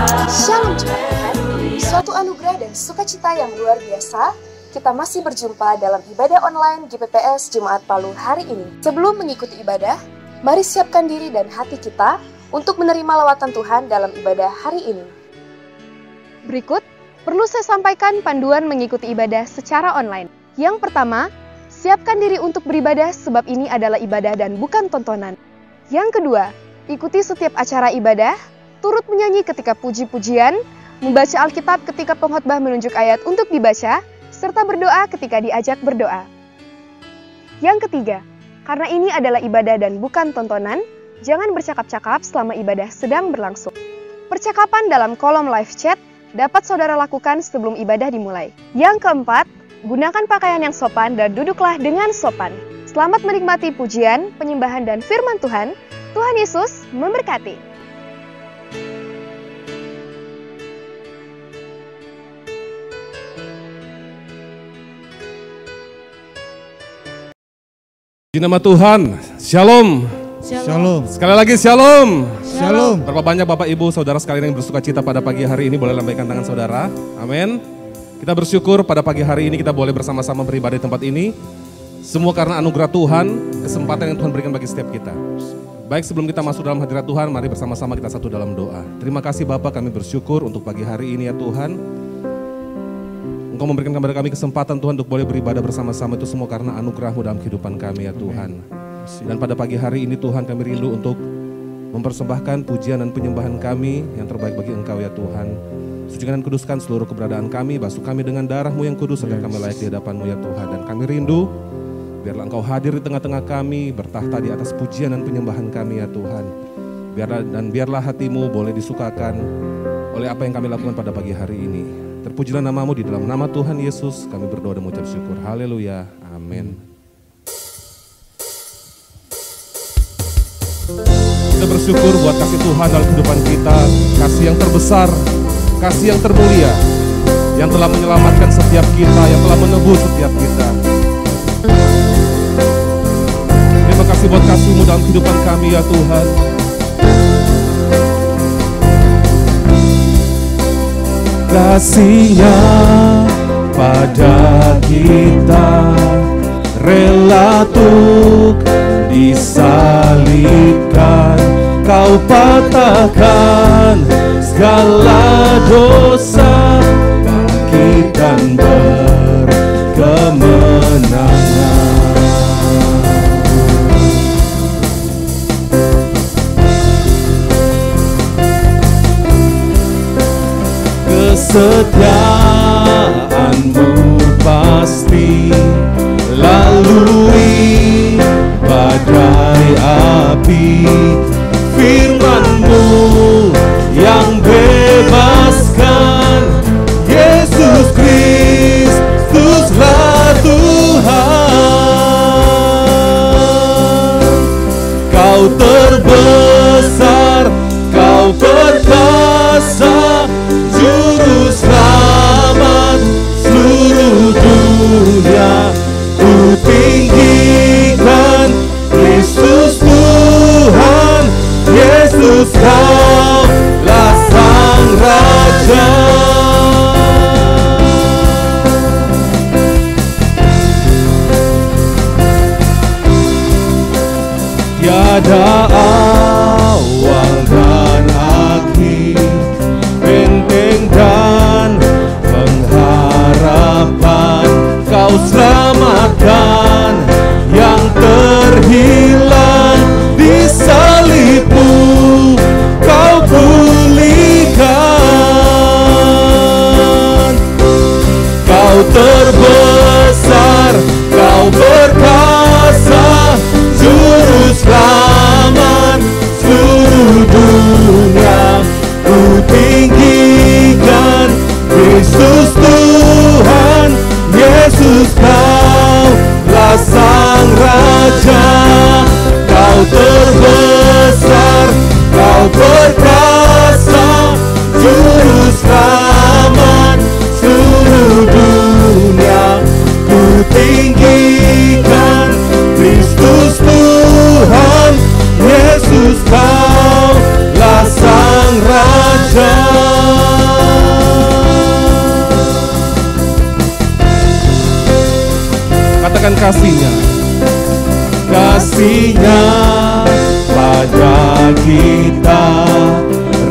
Shalom Jemaat Tuhan, suatu anugerah dan sukacita yang luar biasa. Kita masih berjumpa dalam ibadah online GPPS Jemaat Palu hari ini. Sebelum mengikuti ibadah, mari siapkan diri dan hati kita untuk menerima lawatan Tuhan dalam ibadah hari ini. Berikut, perlu saya sampaikan panduan mengikuti ibadah secara online. Yang pertama, siapkan diri untuk beribadah sebab ini adalah ibadah dan bukan tontonan. Yang kedua, ikuti setiap acara ibadah, turut menyanyi ketika puji-pujian, membaca Alkitab ketika pengkhotbah menunjuk ayat untuk dibaca, serta berdoa ketika diajak berdoa. Yang ketiga, karena ini adalah ibadah dan bukan tontonan, jangan bercakap-cakap selama ibadah sedang berlangsung. Percakapan dalam kolom live chat dapat saudara lakukan sebelum ibadah dimulai. Yang keempat, gunakan pakaian yang sopan dan duduklah dengan sopan. Selamat menikmati pujian, penyembahan, dan firman Tuhan. Tuhan Yesus memberkati. Di nama Tuhan, Shalom. Shalom. Sekali lagi Shalom. Shalom. Berapa banyak Bapak Ibu Saudara sekalian yang bersuka cita pada pagi hari ini, boleh lambaikan tangan saudara. Amin. Kita bersyukur pada pagi hari ini kita boleh bersama-sama beribadah di tempat ini. Semua karena anugerah Tuhan, kesempatan yang Tuhan berikan bagi setiap kita. Baik, sebelum kita masuk dalam hadirat Tuhan, mari bersama-sama kita satu dalam doa. Terima kasih Bapak, kami bersyukur untuk pagi hari ini ya Tuhan. Engkau memberikan kepada kami kesempatan Tuhan untuk boleh beribadah bersama-sama, itu semua karena anugerah-Mu dalam kehidupan kami ya Tuhan. Dan pada pagi hari ini Tuhan, kami rindu untuk mempersembahkan pujian dan penyembahan kami yang terbaik bagi Engkau ya Tuhan. Sucikan dan kuduskan seluruh keberadaan kami, basuh kami dengan darah-Mu yang kudus agar kami layak di hadapan-Mu ya Tuhan. Dan kami rindu biarlah Engkau hadir di tengah-tengah kami, bertahta di atas pujian dan penyembahan kami ya Tuhan. Biarlah hati-Mu boleh disukakan oleh apa yang kami lakukan pada pagi hari ini. Terpujilah nama-Mu, di dalam nama Tuhan Yesus kami berdoa dan mengucap syukur. Haleluya. Amin. Kita bersyukur buat kasih Tuhan dalam kehidupan kita, kasih yang terbesar, kasih yang termulia, yang telah menyelamatkan setiap kita, yang telah menebus setiap kita. Terima kasih buat kasih-Mu dalam kehidupan kami ya Tuhan. Kasih-Nya pada kita rela untuk disalibkan, Kau patahkan segala dosa, bangkit dan berkemenangan. Kesetiaan-Mu pasti lalui badai api, firman-Mu yang bebaskan, Yesus Kristuslah Tuhan. Kau terbesar, Kau perkasa, Juru selamat seluruh dunia. Ku tinggikan Yesus Tuhan, Yesus Kau-lah Sang Raja. Tiada awal dan akhir, benteng dan pengharapan, Kau selamatkan yang terhilang, di salib-Mu Kau pulihkan. Kau terbesar, Kau perkasa, Juru selamat seluruh dunia. Ku tinggikan Yesus Tuhan, Yesus Kau-lah Sang Raja. Kau terbesar, Kau perkasa, Juru selamat seluruh dunia. Katakan kasih-Nya. Kasih-Nya pada kita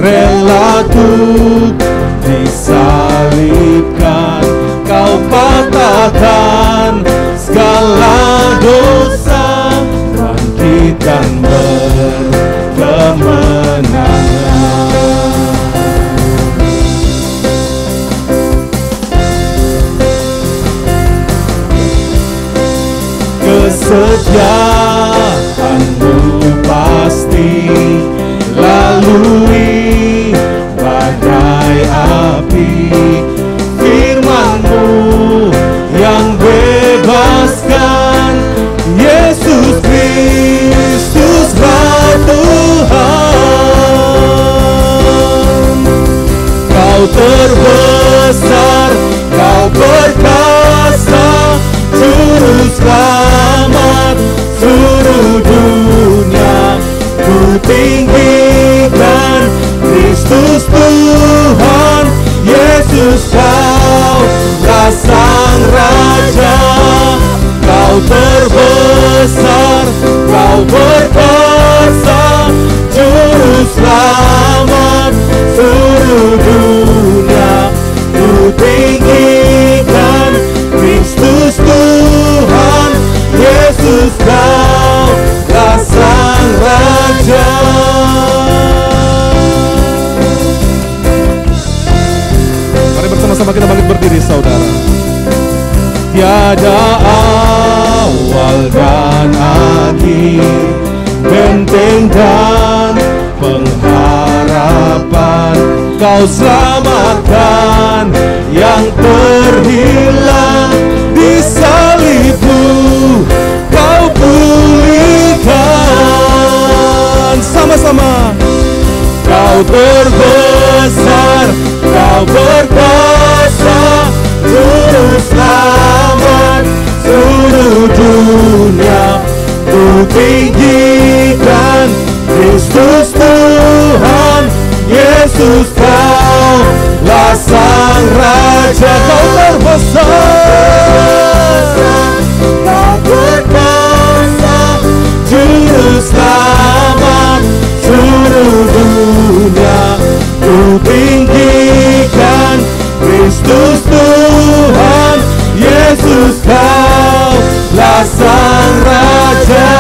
rela untuk disalibkan. Kau patahkan segala dosa, bangkitkan berkemenangan. Kesetiaan-Mu pasti lalui badai api. Firman-Mu yang bebaskan, Yesus Kristuslah Tuhan. Kau terbesar, Kau perkasa, Juru Selamat seluruh dunia. Ku tinggikan Kristus Tuhan, Yesus Kau Sang Raja. Kau terbesar, Kau perkasa, Juru Selamat seluruh dunia. Ku tinggikan Kristus Tuhan, Yesus Kau Sang Raja. Mari bersama-sama kita bangkit berdiri, saudara. Tiada awal dan akhir, benteng dan pengharapan. Kau selamatkan yang terhilang, di salib-Mu Kau pulihkan. Sama-sama. Kau terbesar, Kau perkasa, Juru Selamat seluruh dunia. Ku tinggikan Kristus Tuhan, Yesus Kau Sang Raja. Kau terbesar, Kau perkasa, Juru Selamat seluruh dunia. Ku tinggikan Kristus Tuhan, Yesus Kau Sang Raja.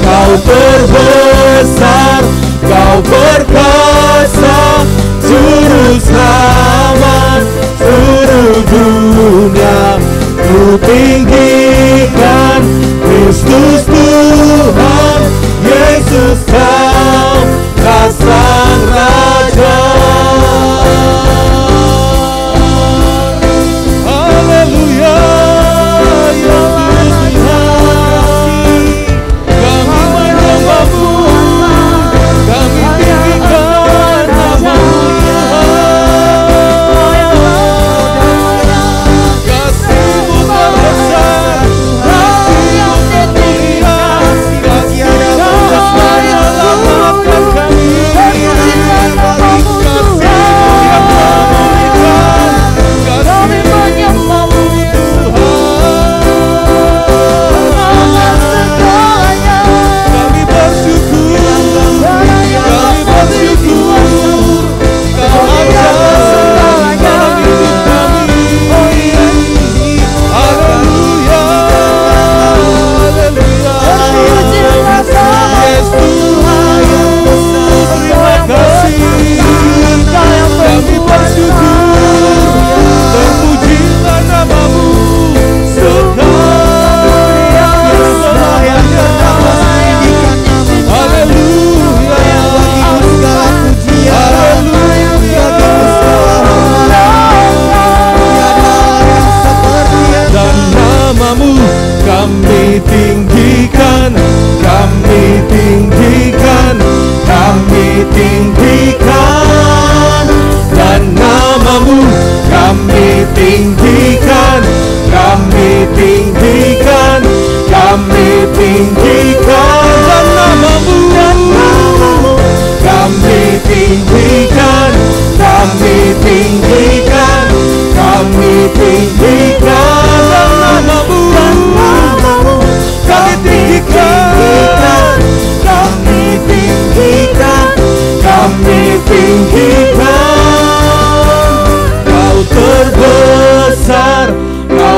Kau terbesar, Kau perkasa, Juru Selamat seluruh dunia. Ku tinggikan Kristus Tuhan, Yesus Kau Sang Raja. Haleluya. Kami menyembah-Mu, kami tinggikan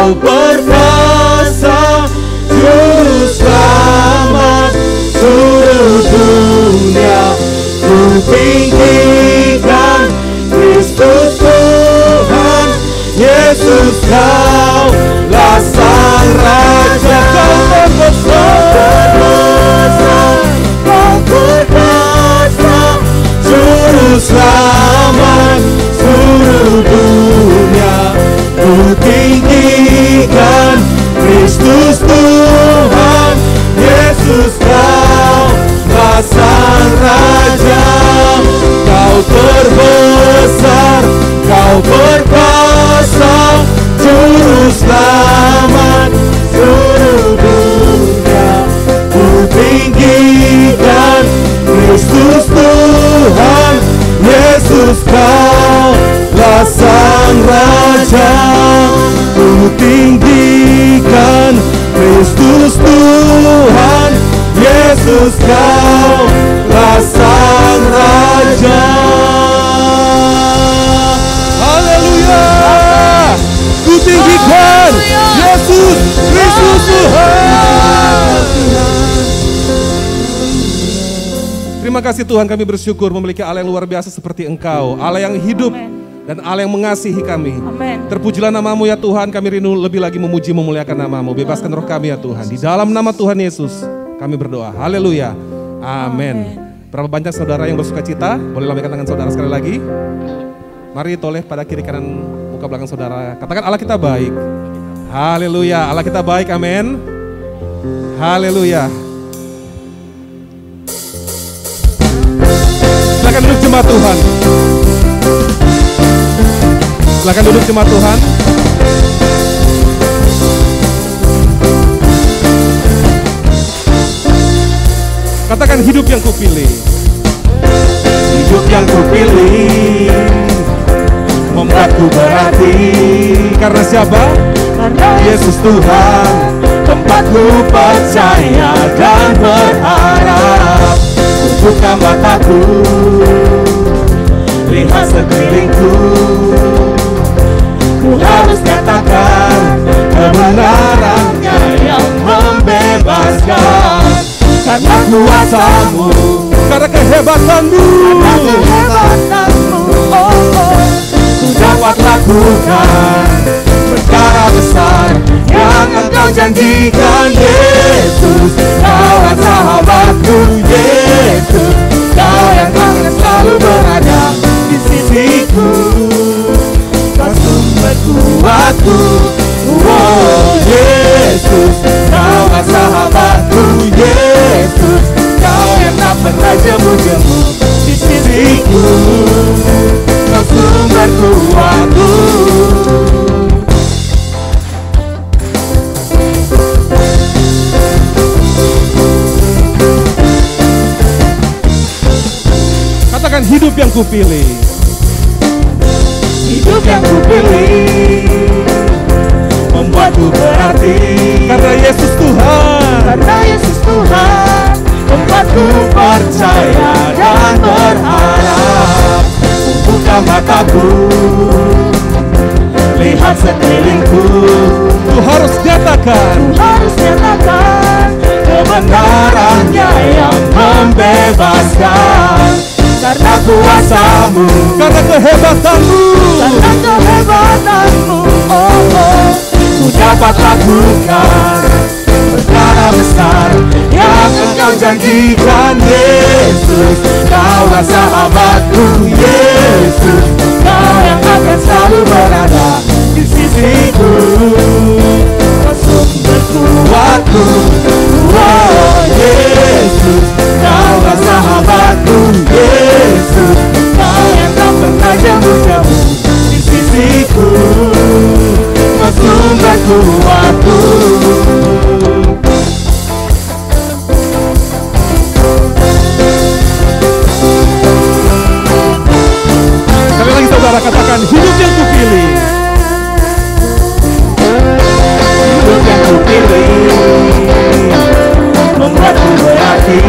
Kau perkasa, Juru Selamat seluruh dunia. Ku tinggikan Kristus Tuhan Yesus, Kaulah Sang Raja. Kau perkasa, Juru Selamat seluruh dunia. Ku tinggikan Kristus Tuhan Yesus, Kaulah Sang Raja. Kau terbesar, Kau perkasa, Juru Selamat seluruh dunia. Ku tinggikan Kristus Tuhan Yesus, Kaulah Sang Raja. Ku tinggikan Kristus Tuhan Yesus, Kaulah Sang Raja. Haleluya. Ku tinggikan Yesus Kristus Tuhan. Terima kasih Tuhan, kami bersyukur memiliki Allah yang luar biasa seperti Engkau. Allah yang hidup dan Allah yang mengasihi kami. Amen. Terpujilah nama-Mu ya Tuhan, kami rindu lebih lagi memuji memuliakan nama-Mu. Bebaskan roh kami ya Tuhan. Di dalam nama Tuhan Yesus kami berdoa. Haleluya. Amin. Berapa banyak saudara yang bersuka cita? Boleh lambaikan tangan saudara sekali lagi. Mari toleh pada kiri kanan muka belakang saudara. Katakan Allah kita baik. Haleluya. Allah kita baik. Amin. Haleluya. Silakan duduk jemaat Tuhan. Silakan duduk jemaat Tuhan. Katakan hidup yang kupilih. Hidup yang kupilih membuatku berarti. Karena siapa? Karena Yesus Tuhan, tempatku percaya dan berharap. Buka mataku, lihat sekelilingku. Ku harus nyatakan kebenarannya yang membebaskan. Karena kuasa-Mu, Karena kehebatanmu. karena kehebatanmu, ku dapat lakukan perkara besar yang Engkau janjikan. Yesus, Kaulah sahabatku. Yesus, Kau yang akan selalu berada di sisiku. Kau sumber kuatku. Oh Yesus, Kaulah sahabatku. Yesus, Kau yang tak pernah jemu-jemu di sisiku. Kau sumber kuatku. Katakan hidup yang kupilih. Hidup yang kupilih membuatku berarti. Karena Yesus Tuhan. Karena Yesus Tuhan, tempatku percaya dan berharap. Buka mataku, lihat sekelilingku. Ku harus nyatakan. Harus nyatakan kebenarannya yang membebaskan. Karena kuasa-Mu, Karena kehebatanmu. karena kehebatanmu, ku dapat lakukan perkara besar yang Engkau janjikan. Yesus, Kaulah sahabatku. Yesus, Kau yang akan selalu berada di sisiku. Kau sumber kuatku. Oh Yesus, Kaulah sahabatku. Yesus, Kau yang tak pernah jemu-jemu di sisiku. Kau sumber kuatku. Sekali lagi saudara katakan hidup yang kupilih. Hidup yang kupilih membuatku berarti.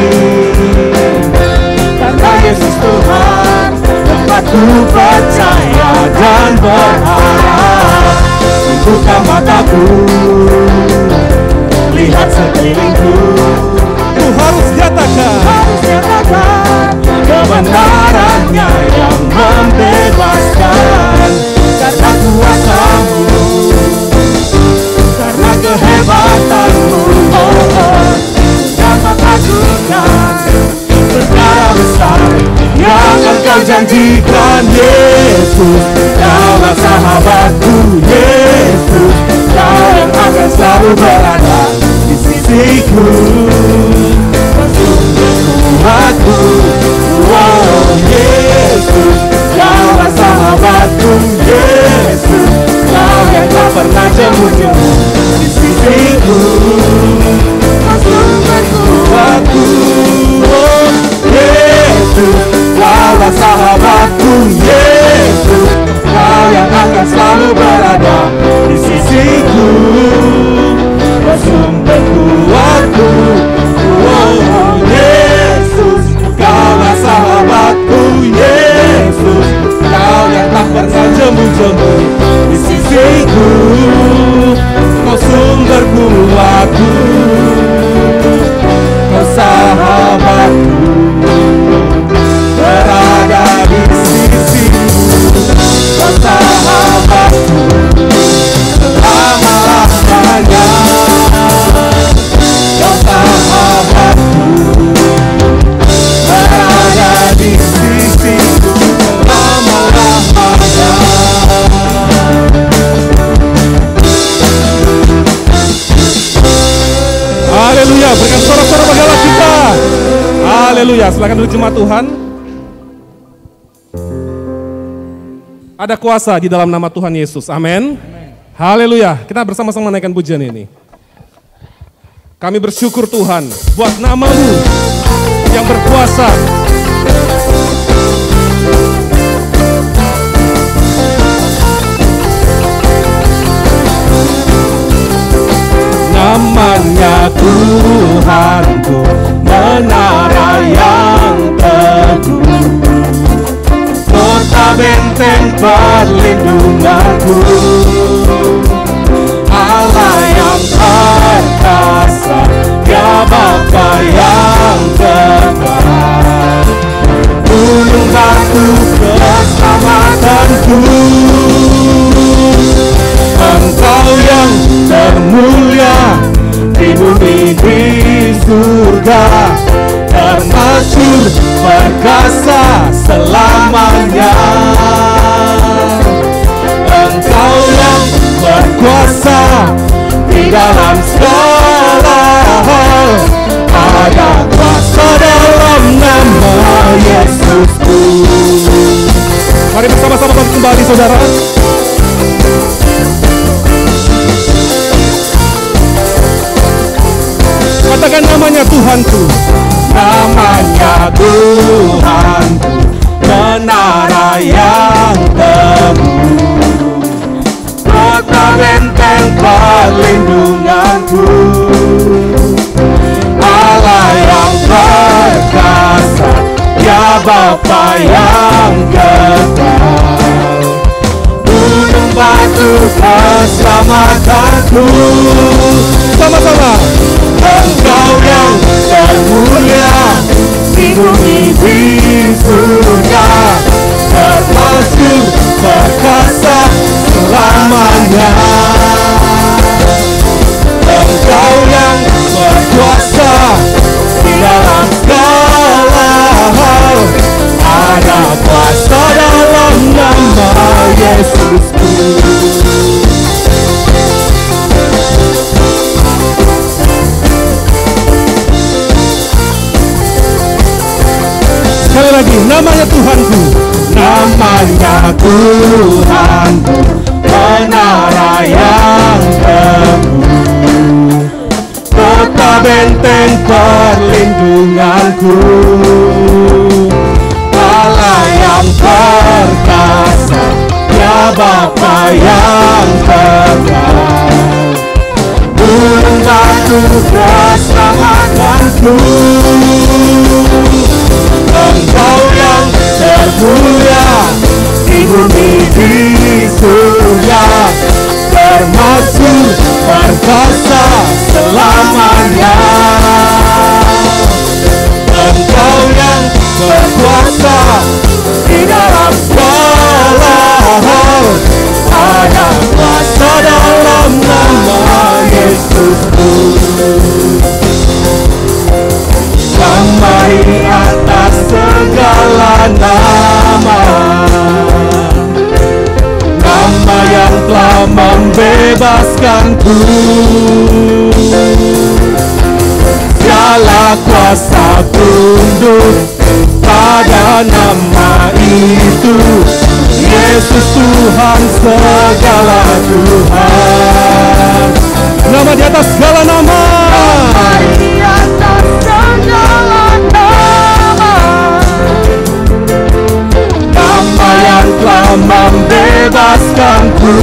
Karena Yesus Tuhan, tempatku percaya dan berharap. Buka mataku, aku. Lihat sekelilingku, Ku harus nyatakan kebenarannya yang membebaskan. Karena kuasa-Mu, karena kehebatan-Mu, dapat lakukan perkara besar yang Engkau janjikan. Yesus, Kaulah sahabatku. Yesus, Kau yang akan selalu berada di sisiku. Kau sumber kuatku. Oh Yesus, Kaulah sahabatku. Yesus, Kau yang tak pernah jemu-jemu di sisiku. Kau sumber kuatku. Oh Yesus, Kaulah sahabatku. Yesus, Kau yang akan selalu berada di sisiku. Kau sumber kuatku. Oh Yesus, Kaulah sahabatku. Yesus, Kau yang tak pernah jemu-jemu di sisiku. Kau sumber kuatku. Kau sahabatku, berada di sisiku. Kau sahabatku selama-lamanya. Kau sahabatku, berada di sisiku selama-lamanya. Haleluya, berikan sorak-sorak bagi Allah kita. Haleluya, silakan duduk jemaat Tuhan. Ada kuasa di dalam nama Tuhan Yesus, amin. Haleluya, kita bersama-sama menaikkan pujian ini. Kami bersyukur Tuhan buat nama-Mu yang berkuasa. Namanya Tuhanku, menara yang teguh, kota benteng perlindunganku. Allah yang perkasa, Dia Bapa yang kekal, gunung batu keselamatanku. Engkau yang termulia di bumi di surga, termasyhur perkasa selamanya. Engkau yang berkuasa di dalam segala hal, ada kuasa dalam nama Yesusku. Mari bersama-sama bangkit kembali saudara. Katakan namanya Tuhanku. Namanya Tuhanku, menara yang teguh, kota benteng perlindunganku. Allah yang perkasa, Dia Bapa yang kekal, gunung batu keselamatanku. Sama-sama. Engkau yang termulia di bumi di surga, termasyhur perkasa selamanya. Engkau yang berkuasa di dalam segala hal, ada kuasa dalam nama Yesusku. Sekali lagi, namanya Tuhanku. Namanya Tuhanku, menara yang teguh, kota benteng perlindunganku. Allah yang perkasa, Dia Bapa yang kekal, gunung batu keselamatanku. Engkau yang termulia di bumi di surga, termasyhur bebaskanku. Segala kuasa tunduk pada nama itu, Yesus Tuhan segala Tuhan. Nama di atas segala nama. Di atas segala nama. Nama yang telah membebaskanku.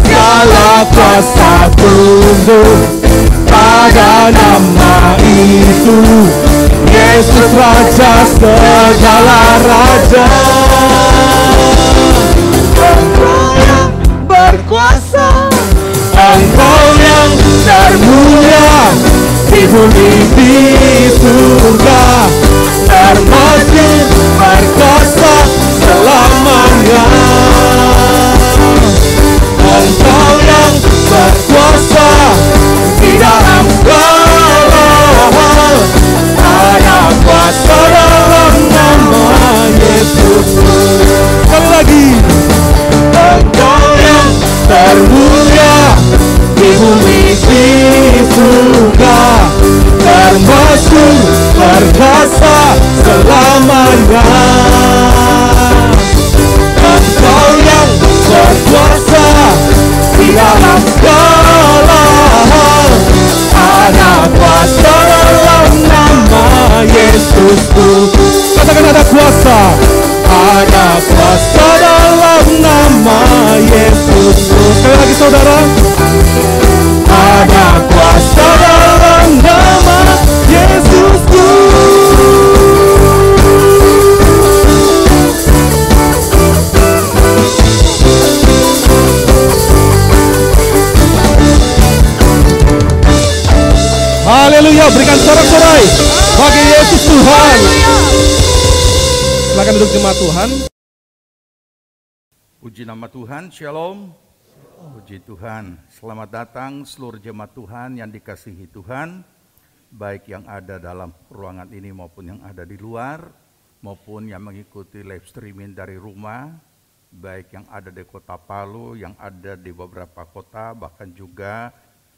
Segala kuasa tunduk pada nama itu, Yesus Raja segala raja. Engkau yang berkuasa, Engkau yang termulia di bumi di surga, termasyhur perkasa selamanya. Engkau yang berkuasa di dalam segala hal, ada kuasa dalam nama Yesus. Sekali lagi, Engkau yang termulia di bumi di surga, termasyhur perkasa selamanya. Engkau yang berkuasa di dalam segala hal, ada kuasa dalam nama Yesusku. Katakan ada kuasa, ada kuasa dalam nama Yesusku. Sekali lagi saudara, ada kuasa dalam nama Yesusku. Haleluya, berikan sorak-sorai bagi Yesus Tuhan. Silakan duduk jemaat Tuhan. Puji nama Tuhan, Shalom. Puji Tuhan, selamat datang seluruh jemaat Tuhan yang dikasihi Tuhan, baik yang ada dalam ruangan ini maupun yang ada di luar, maupun yang mengikuti live streaming dari rumah, baik yang ada di kota Palu, yang ada di beberapa kota, bahkan juga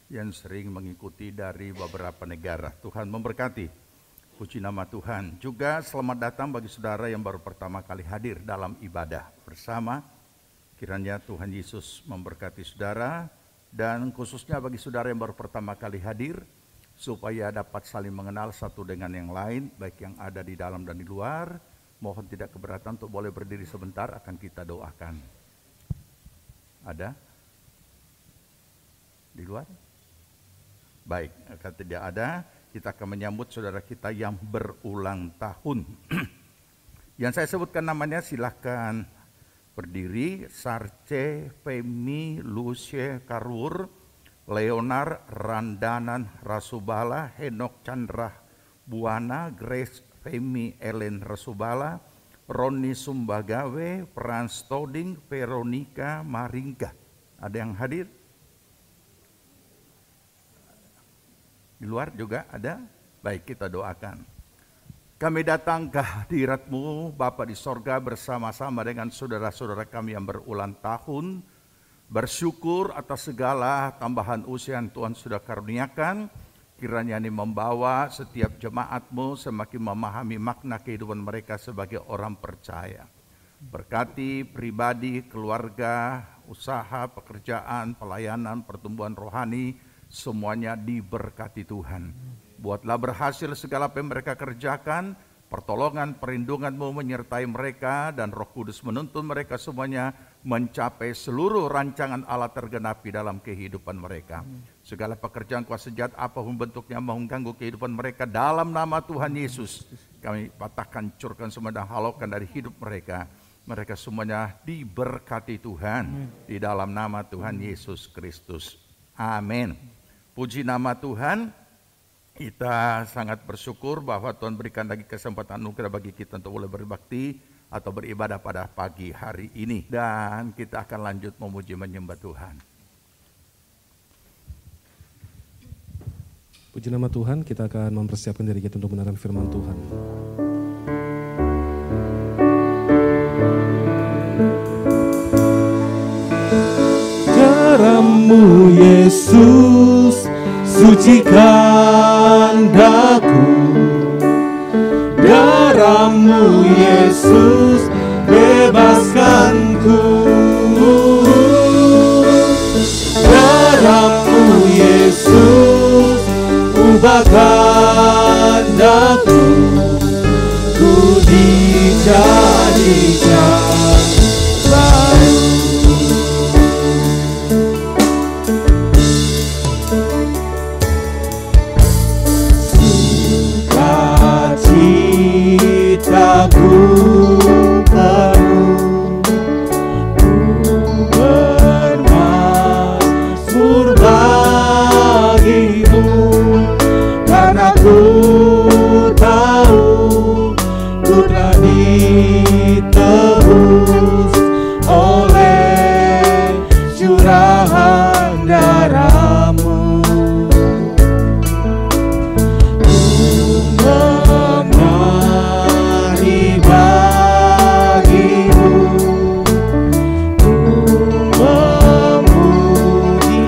yang sering mengikuti dari beberapa negara. Tuhan memberkati. Puji nama Tuhan. Juga selamat datang bagi saudara yang baru pertama kali hadir dalam ibadah bersama. Kiranya Tuhan Yesus memberkati saudara, dan khususnya bagi saudara yang baru pertama kali hadir, supaya dapat saling mengenal satu dengan yang lain, baik yang ada di dalam dan di luar. Mohon tidak keberatan untuk boleh berdiri sebentar, akan kita doakan. Ada? Di luar? Baik, akan tidak ada, kita akan menyambut saudara kita yang berulang tahun. Yang saya sebutkan namanya silahkan berdiri. Sarce Femi Lucie Karur, Leonar Randanan Rasubala, Henok Chandra Buana, Grace Femi Ellen Rasubala, Roni Sumbagawe, Frans Toding, Veronica Maringga. Ada yang hadir? Di luar juga ada? Baik, kita doakan. Kami datang ke hadirat-Mu, Bapa di sorga, bersama-sama dengan saudara-saudara kami yang berulang tahun, bersyukur atas segala tambahan usia yang Tuhan sudah karuniakan. Kiranya ini membawa setiap jemaat-Mu semakin memahami makna kehidupan mereka sebagai orang percaya. Berkati pribadi, keluarga, usaha, pekerjaan, pelayanan, pertumbuhan rohani, semuanya diberkati Tuhan. Buatlah berhasil segala apa yang mereka kerjakan. Pertolongan, perlindungan-Mu menyertai mereka, dan Roh Kudus menuntun mereka semuanya mencapai seluruh rancangan Allah tergenapi dalam kehidupan mereka. Segala pekerjaan kuasa jahat apapun bentuknya mengganggu kehidupan mereka, dalam nama Tuhan Yesus kami patahkan, hancurkan semua dan halaukan dari hidup mereka. Mereka semuanya diberkati Tuhan di dalam nama Tuhan Yesus Kristus. Amin. Puji nama Tuhan. Kita sangat bersyukur bahwa Tuhan berikan lagi kesempatan anugerah bagi kita untuk boleh berbakti atau beribadah pada pagi hari ini. Dan kita akan lanjut memuji menyembah Tuhan. Puji nama Tuhan, kita akan mempersiapkan diri kita untuk mendengarkan firman Tuhan. Yesus, sucikan daku. Darah-Mu Yesus, bebaskanku. Darah-Mu Yesus, ubahkan daku. Ku dijadikan baru. Sukacitaku penuh, ku bermasmur bagimu, karena ku tahu ku telah ditebus oleh curahan darah-Mu. Ku menari bagimu, ku memuji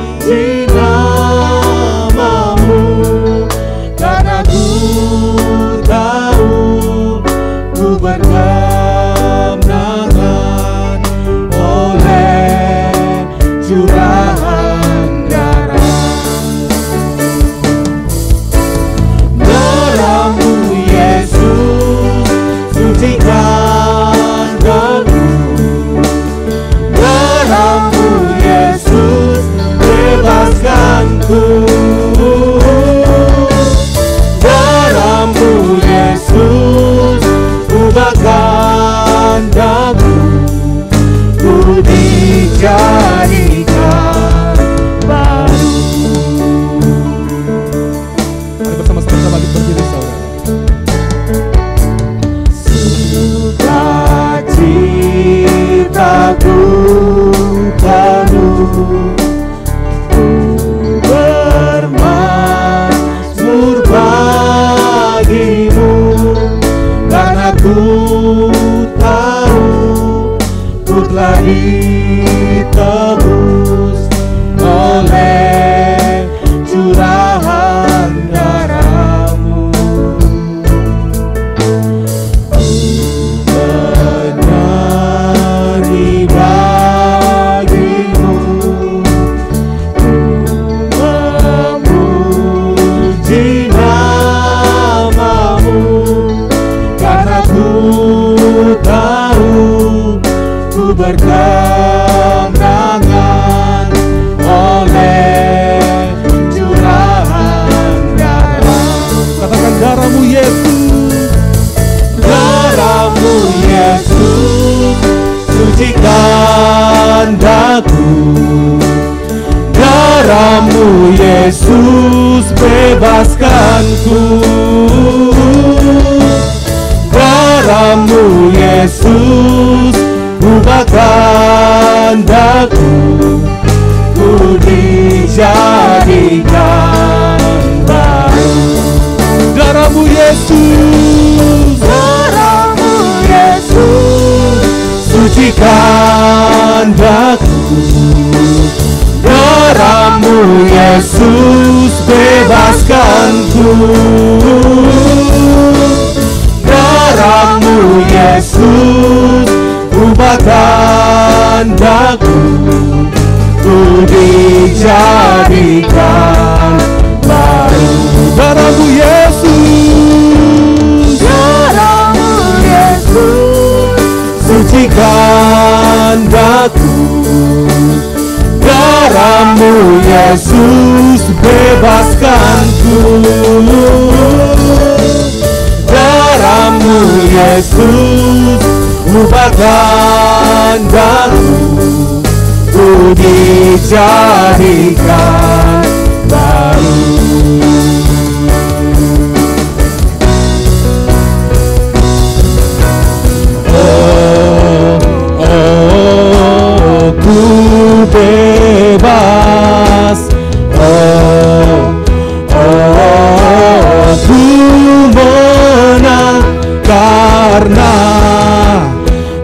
nama-Mu, karena ku tahu ku berkemenangan oleh curahan darah-Mu Yesus, sucikan daku. Darah-Mu Yesus, bebaskanku. Darah-Mu Yesus, ubahkan daku. Ku dijadikan baru. Mari bersama-sama kita bangkit berdiri, saudara. Sukacitaku penuh, ku bermasmur bagimu, karena ku tahu ku telah ditebus oleh curahan darah-Mu. Menari bagimu, ku memuji nama-Mu, karena ku tahu ku berkemenangan oleh curahan darah-Mu. Katakan darah-Mu Yesus. Darah-Mu Yesus, sucikan daku. Darah-Mu Yesus, bebaskanku. Darah-Mu Yesus, ubahkan daku. Ku dijadikan baru. Darah-Mu Yesus. Darah-Mu Yesus, sucikan daku. Darah-Mu Yesus, bebaskanku. Darah-Mu Yesus, ubahkan daku. Ku dijadikan baru. Darah-Mu Yesus. Darah-Mu Yesus, sucikan daku. Darah-Mu Yesus, bebaskanku. Darah-Mu Yesus, ubahkan daku. Ku dijadikan baru. Ku bebas, ku menang karena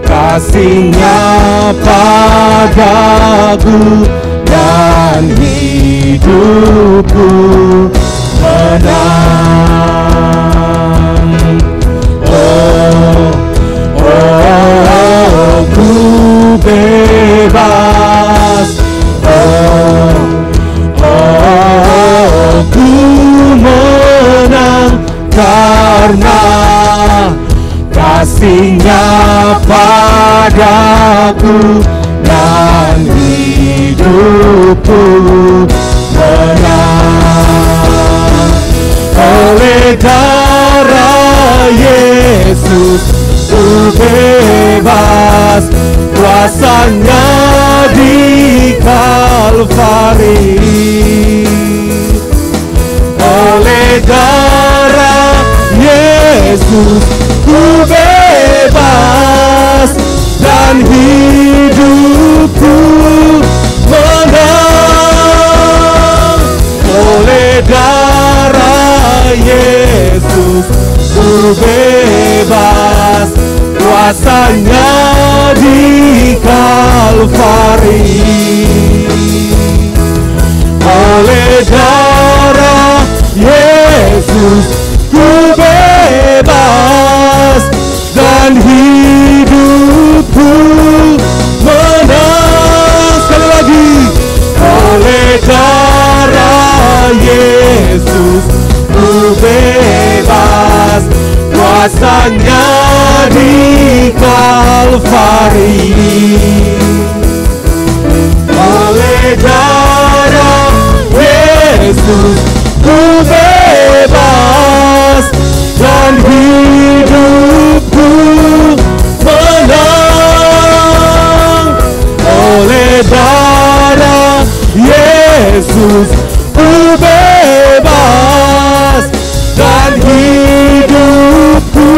kasih-Nya padaku dan hidup. hidupku menang. Oh, oh, ku bebas. Oh, oh, ku menang karena kasih-Nya padaku dan hidupku menang. Oleh darah Yesus ku bebas, kuasa-Nya di Kalvari. Oleh darah Yesus ku bebas dan hidupku menang. Oleh darah Yesus ku bebas, kuasa-Nya di Kalvari. Oleh darah Yesus ku bebas dan hidupku menang. Sekali lagi. Oleh darah Yesus ku bebas, kuasa-Nya di Kalvari. Oleh darah Yesus ku bebas dan hidupku menang. Oleh darah Yesus ku bebas dan hidupku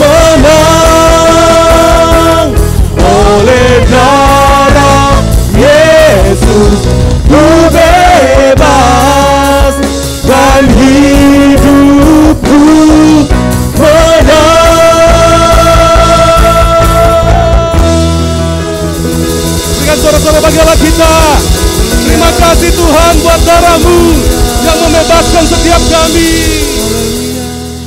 menang. Oleh darah Yesus ku bebas dan hidupku menang. Berikan sorak-sorak bagi Allah kita. Terima kasih Tuhan buat darah-Mu yang membebaskan setiap kami.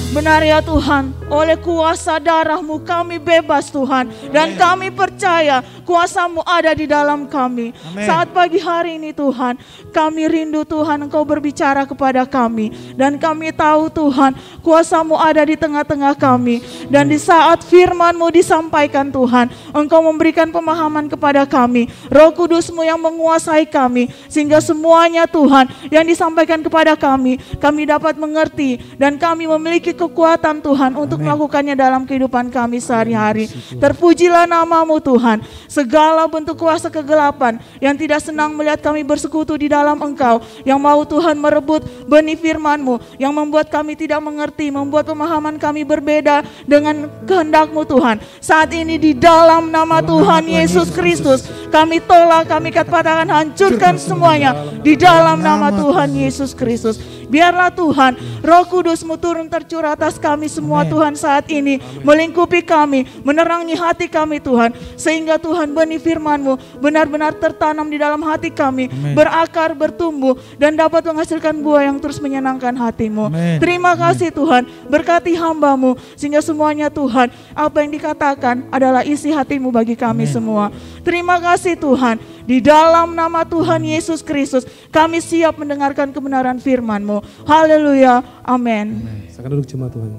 Benar ya Tuhan, oleh kuasa darah-Mu kami bebas Tuhan. Dan kami percaya kuasa-Mu ada di dalam kami. Saat pagi hari ini Tuhan, kami rindu Tuhan Engkau berbicara kepada kami. Dan kami tahu Tuhan, kuasa-Mu ada di tengah-tengah kami. Dan di saat firman-Mu disampaikan Tuhan, Engkau memberikan pemahaman kepada kami. Roh Kudus-Mu yang menguasai kami. Sehingga semuanya Tuhan yang disampaikan kepada kami dapat mengerti. Dan kami memiliki kekuatan Tuhan untuk melakukannya dalam kehidupan kami sehari-hari. Terpujilah nama-Mu Tuhan. Segala bentuk kuasa kegelapan yang tidak senang melihat kami bersekutu di dalam Engkau, yang mau Tuhan merebut benih firman-Mu, yang membuat kami tidak mengerti, membuat pemahaman kami berbeda dengan kehendak-Mu Tuhan. Saat ini di dalam nama Tuhan Yesus Kristus, kami tolak, kami katakan hancurkan semuanya di dalam nama Tuhan Yesus Kristus. Biarlah Tuhan, Roh Kudus-Mu turun tercurah atas kami semua Tuhan saat ini. Melingkupi kami, menerangi hati kami Tuhan. Sehingga Tuhan benih firman-Mu benar-benar tertanam di dalam hati kami. Berakar, bertumbuh, dan dapat menghasilkan buah yang terus menyenangkan hati-Mu. Terima kasih Tuhan, berkati hamba-Mu. Sehingga semuanya Tuhan, apa yang dikatakan adalah isi hati-Mu bagi kami semua. Terima kasih Tuhan, di dalam nama Tuhan Yesus Kristus, kami siap mendengarkan kebenaran firman-Mu. Haleluya, amin. Silakan duduk jemaat Tuhan.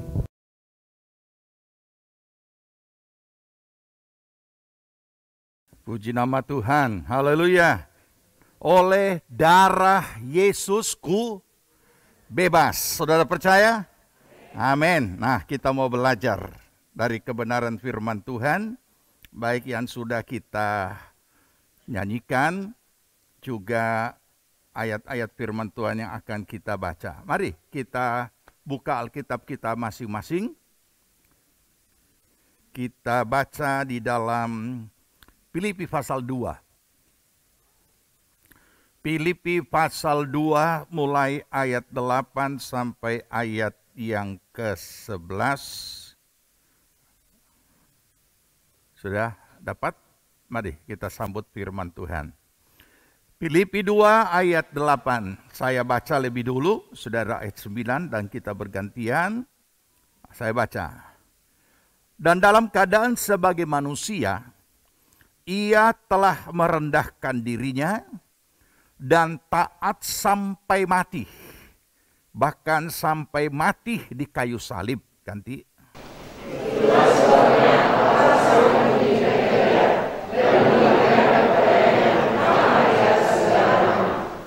Puji nama Tuhan, haleluya. Oleh darah Yesusku bebas. Saudara percaya? Amin. Nah, kita mau belajar dari kebenaran firman Tuhan, baik yang sudah kita nyanyikan, juga ayat-ayat firman Tuhan yang akan kita baca. Mari kita buka Alkitab kita masing-masing. Kita baca di dalam Filipi pasal 2. Filipi pasal 2 mulai ayat 8 sampai ayat yang ke-11. Sudah dapat? Mari kita sambut firman Tuhan. Filipi 2 ayat 8. Saya baca lebih dulu, saudara, ayat 9 dan kita bergantian. Saya baca. Dan dalam keadaan sebagai manusia, ia telah merendahkan dirinya dan taat sampai mati. Bahkan sampai mati di kayu salib. Ganti.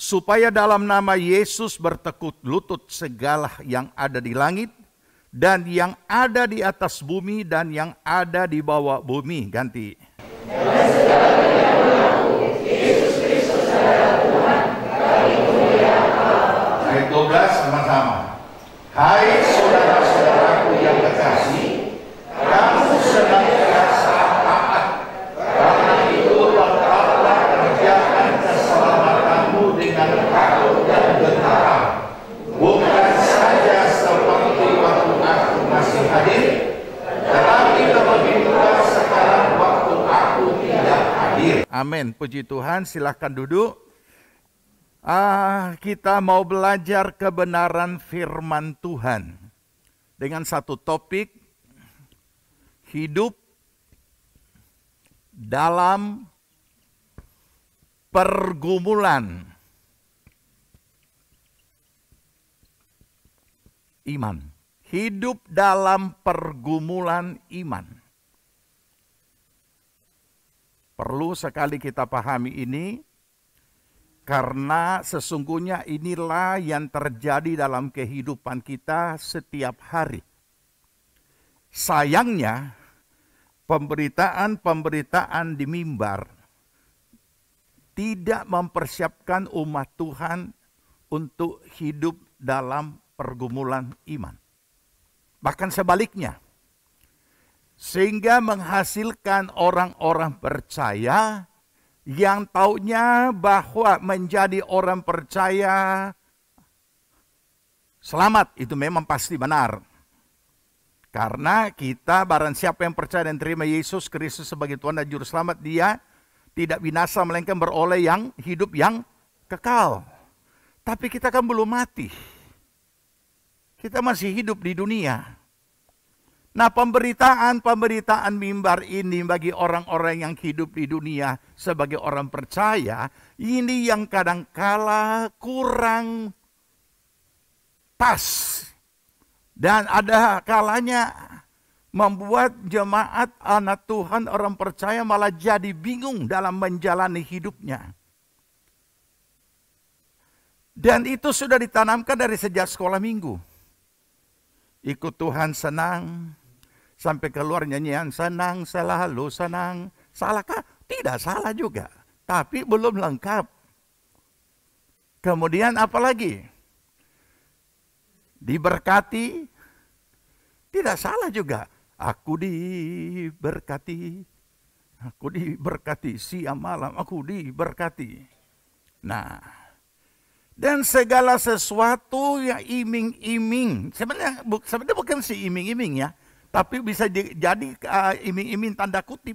Supaya dalam nama Yesus bertekuk lutut segala yang ada di langit dan yang ada di atas bumi dan yang ada di bawah bumi. Ganti. Ayat 12 sama-sama. Hai saudara-saudaraku yang kekasih, kamu senantiasa taat. Karena itu tetaplah kerjakan keselamatanmu dengan takut dan gentar. Bukan saja seperti waktu aku masih hadir, tetapi lebih pula sekarang waktu aku tidak hadir. Amin. Puji Tuhan, silakan duduk. Kita mau belajar kebenaran firman Tuhan dengan satu topik, hidup dalam pergumulan iman. Hidup dalam pergumulan iman. Perlu sekali kita pahami ini, karena sesungguhnya inilah yang terjadi dalam kehidupan kita setiap hari. Sayangnya, pemberitaan-pemberitaan di mimbar tidak mempersiapkan umat Tuhan untuk hidup dalam pergumulan iman. Bahkan sebaliknya, sehingga menghasilkan orang-orang percaya yang taunya bahwa menjadi orang percaya selamat, itu memang pasti benar. Karena kita, barang siapa yang percaya dan terima Yesus Kristus sebagai Tuhan dan Juru Selamat, dia tidak binasa melainkan beroleh yang hidup yang kekal. Tapi kita kan belum mati. Kita masih hidup di dunia. Nah, pemberitaan mimbar ini bagi orang-orang yang hidup di dunia sebagai orang percaya, ini yang kadangkala kurang pas. Dan ada kalanya membuat jemaat anak Tuhan, orang percaya malah jadi bingung dalam menjalani hidupnya. Dan itu sudah ditanamkan dari sejak sekolah minggu. Ikut Tuhan senang. Sampai keluar nyanyian, senang selalu senang. Salahkah? Tidak salah juga. Tapi belum lengkap. Kemudian apa lagi? Diberkati. Tidak salah juga. Aku diberkati. Aku diberkati. Siang malam aku diberkati. Nah. Dan segala sesuatu yang iming-iming. Sebenarnya bukan si iming-iming ya. Tapi bisa jadi iming-iming tanda kutip.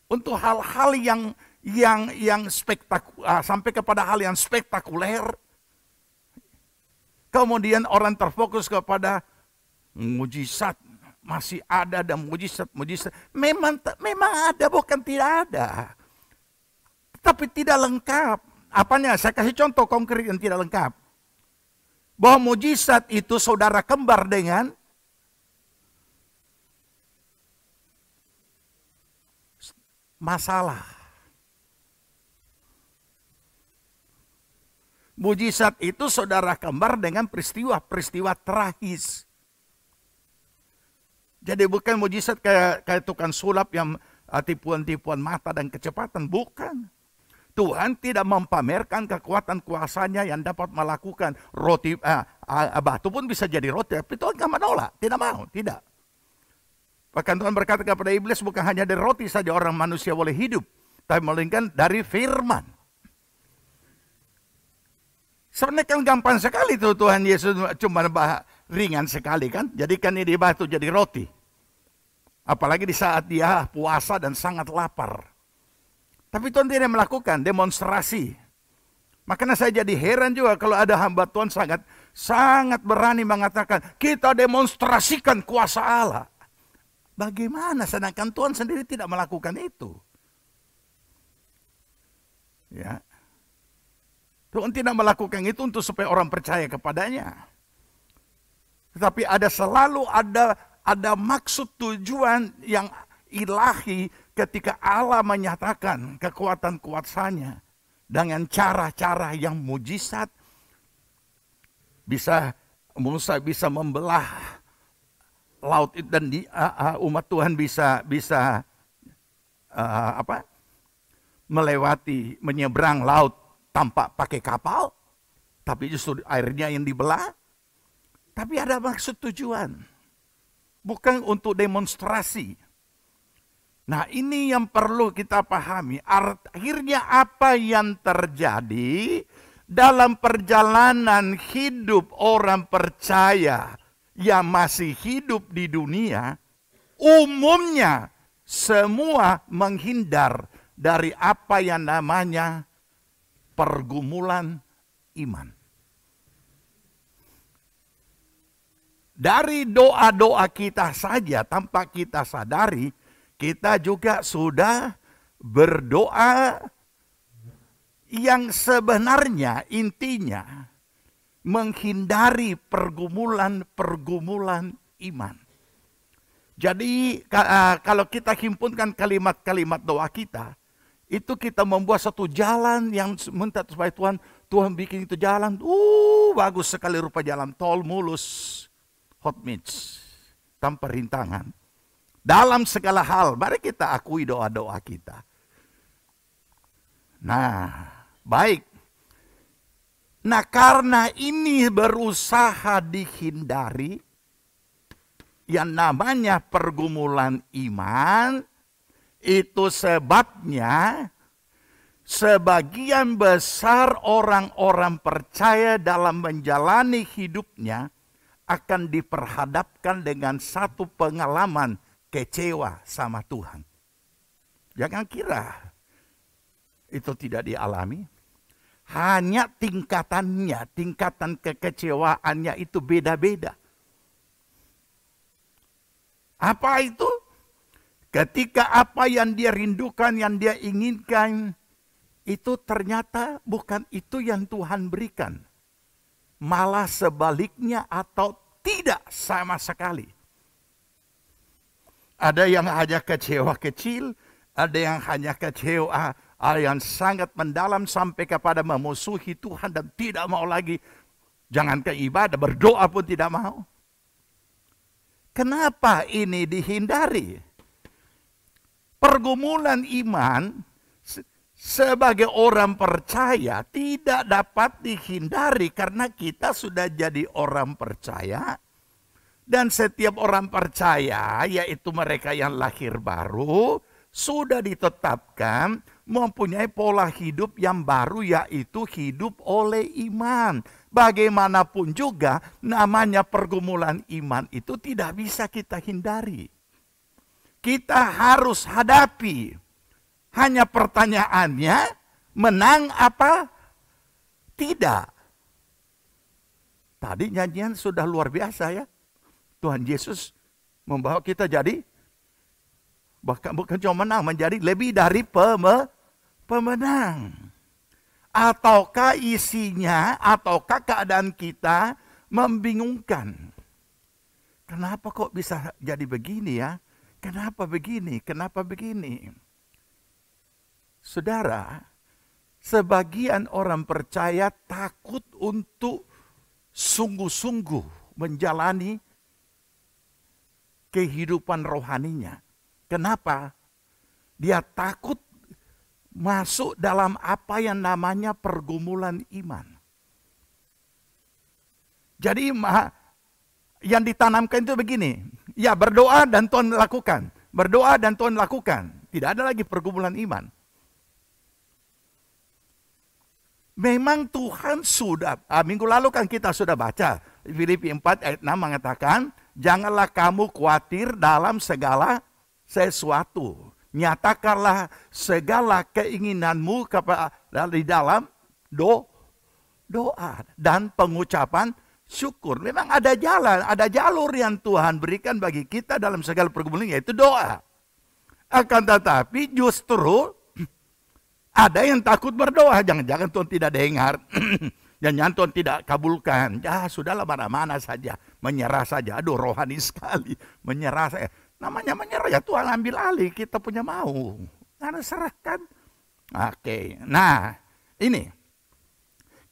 Untuk hal-hal yang spektakuler, sampai kepada hal yang spektakuler. Kemudian orang terfokus kepada mujizat. Masih ada dan mujizat. Memang ada, bukan tidak ada. Tapi tidak lengkap. Apanya? Saya kasih contoh konkret yang tidak lengkap. Bahwa mujizat itu saudara kembar dengan masalah. Mujizat itu saudara kembar dengan peristiwa tragis. Jadi bukan mujizat kayak tukang sulap yang tipuan-tipuan mata dan kecepatan. Bukan. Tuhan tidak mempamerkan kekuatan kuasanya yang dapat melakukan roti, batu pun bisa jadi roti. Tapi Tuhan tidak menolak, tidak mau, tidak. Bahkan Tuhan berkata kepada iblis, bukan hanya dari roti saja orang manusia boleh hidup, tapi melainkan dari firman. Sebenarnya kan gampang sekali tuh Tuhan Yesus, cuma ringan sekali kan. Jadikan ini batu jadi roti. Apalagi di saat dia puasa dan sangat lapar. Tapi Tuhan tidak melakukan demonstrasi. Makanya saya jadi heran juga kalau ada hamba Tuhan sangat berani mengatakan, kita demonstrasikan kuasa Allah. Bagaimana sedangkan Tuhan sendiri tidak melakukan itu? Ya. Tuhan tidak melakukan itu untuk supaya orang percaya kepadanya. Tetapi selalu ada maksud tujuan yang ilahi ketika Allah menyatakan kekuatan kuasanya dengan cara-cara yang mujizat. Musa bisa membelah laut dan umat Tuhan bisa menyeberang laut tanpa pakai kapal, tapi justru airnya yang dibelah. Tapi ada maksud tujuan, bukan untuk demonstrasi. Nah, ini yang perlu kita pahami. Akhirnya apa yang terjadi dalam perjalanan hidup orang percaya yang masih hidup di dunia, umumnya semua menghindar dari apa yang namanya pergumulan iman. Dari doa-doa kita saja tanpa kita sadari, kita juga sudah berdoa yang sebenarnya intinya menghindari pergumulan iman. Jadi kalau kita himpunkan kalimat-kalimat doa kita, itu kita membuat satu jalan yang minta supaya Tuhan bikin itu jalan. Bagus sekali rupa jalan tol mulus. Hot mix, tanpa rintangan. Dalam segala hal, mari kita akui doa-doa kita. Nah, baik. Nah, karena ini berusaha dihindari, yang namanya pergumulan iman, itu sebabnya sebagian besar orang-orang percaya dalam menjalani hidupnya akan diperhadapkan dengan satu pengalaman kecewa sama Tuhan. Jangan kira itu tidak dialami. Hanya tingkatan kekecewaannya itu beda-beda. Apa itu? Ketika apa yang dia rindukan, yang dia inginkan, itu ternyata bukan itu yang Tuhan berikan. Malah sebaliknya atau tidak sama sekali. Ada yang hanya kecewa kecil, ada yang hanya kecewa yang sangat mendalam sampai kepada memusuhi Tuhan dan tidak mau lagi. Jangankan ibadah, berdoa pun tidak mau. Kenapa ini dihindari? Pergumulan iman sebagai orang percaya tidak dapat dihindari karena kita sudah jadi orang percaya. Dan setiap orang percaya, yaitu mereka yang lahir baru, sudah ditetapkan mempunyai pola hidup yang baru, yaitu hidup oleh iman. Bagaimanapun juga namanya pergumulan iman itu tidak bisa kita hindari. Kita harus hadapi. Hanya pertanyaannya, menang apa tidak? Tadi nyanyian sudah luar biasa ya. Tuhan Yesus membawa kita jadi, bukan cuma menang, menjadi lebih dari pemenang. Ataukah isinya, ataukah keadaan kita membingungkan? Kenapa kok bisa jadi begini ya? Kenapa begini? Kenapa begini? Saudara, sebagian orang percaya takut untuk sungguh-sungguh menjalani kehidupan rohaninya. Kenapa? Dia takut masuk dalam apa yang namanya pergumulan iman. Jadi yang ditanamkan itu begini, ya berdoa dan Tuhan lakukan. Berdoa dan Tuhan lakukan. Tidak ada lagi pergumulan iman. Memang Tuhan sudah, minggu lalu kan kita sudah baca, Filipi 4 ayat 6 mengatakan, janganlah kamu khawatir dalam segala sesuatu. Nyatakanlah segala keinginanmu di dalam doa dan pengucapan syukur. Memang ada jalan, ada jalur yang Tuhan berikan bagi kita dalam segala pergumulan, yaitu doa. Akan tetapi justru ada yang takut berdoa. Jangan-jangan Tuhan tidak dengar. Jangan-jangan Tuhan tidak kabulkan. Ya sudahlah, mana-mana saja. Menyerah saja. Aduh, rohani sekali. Menyerah saja. Namanya menyerah, ya Tuhan ambil alih. Kita punya mau. Karena serahkan. Oke. Nah, ini.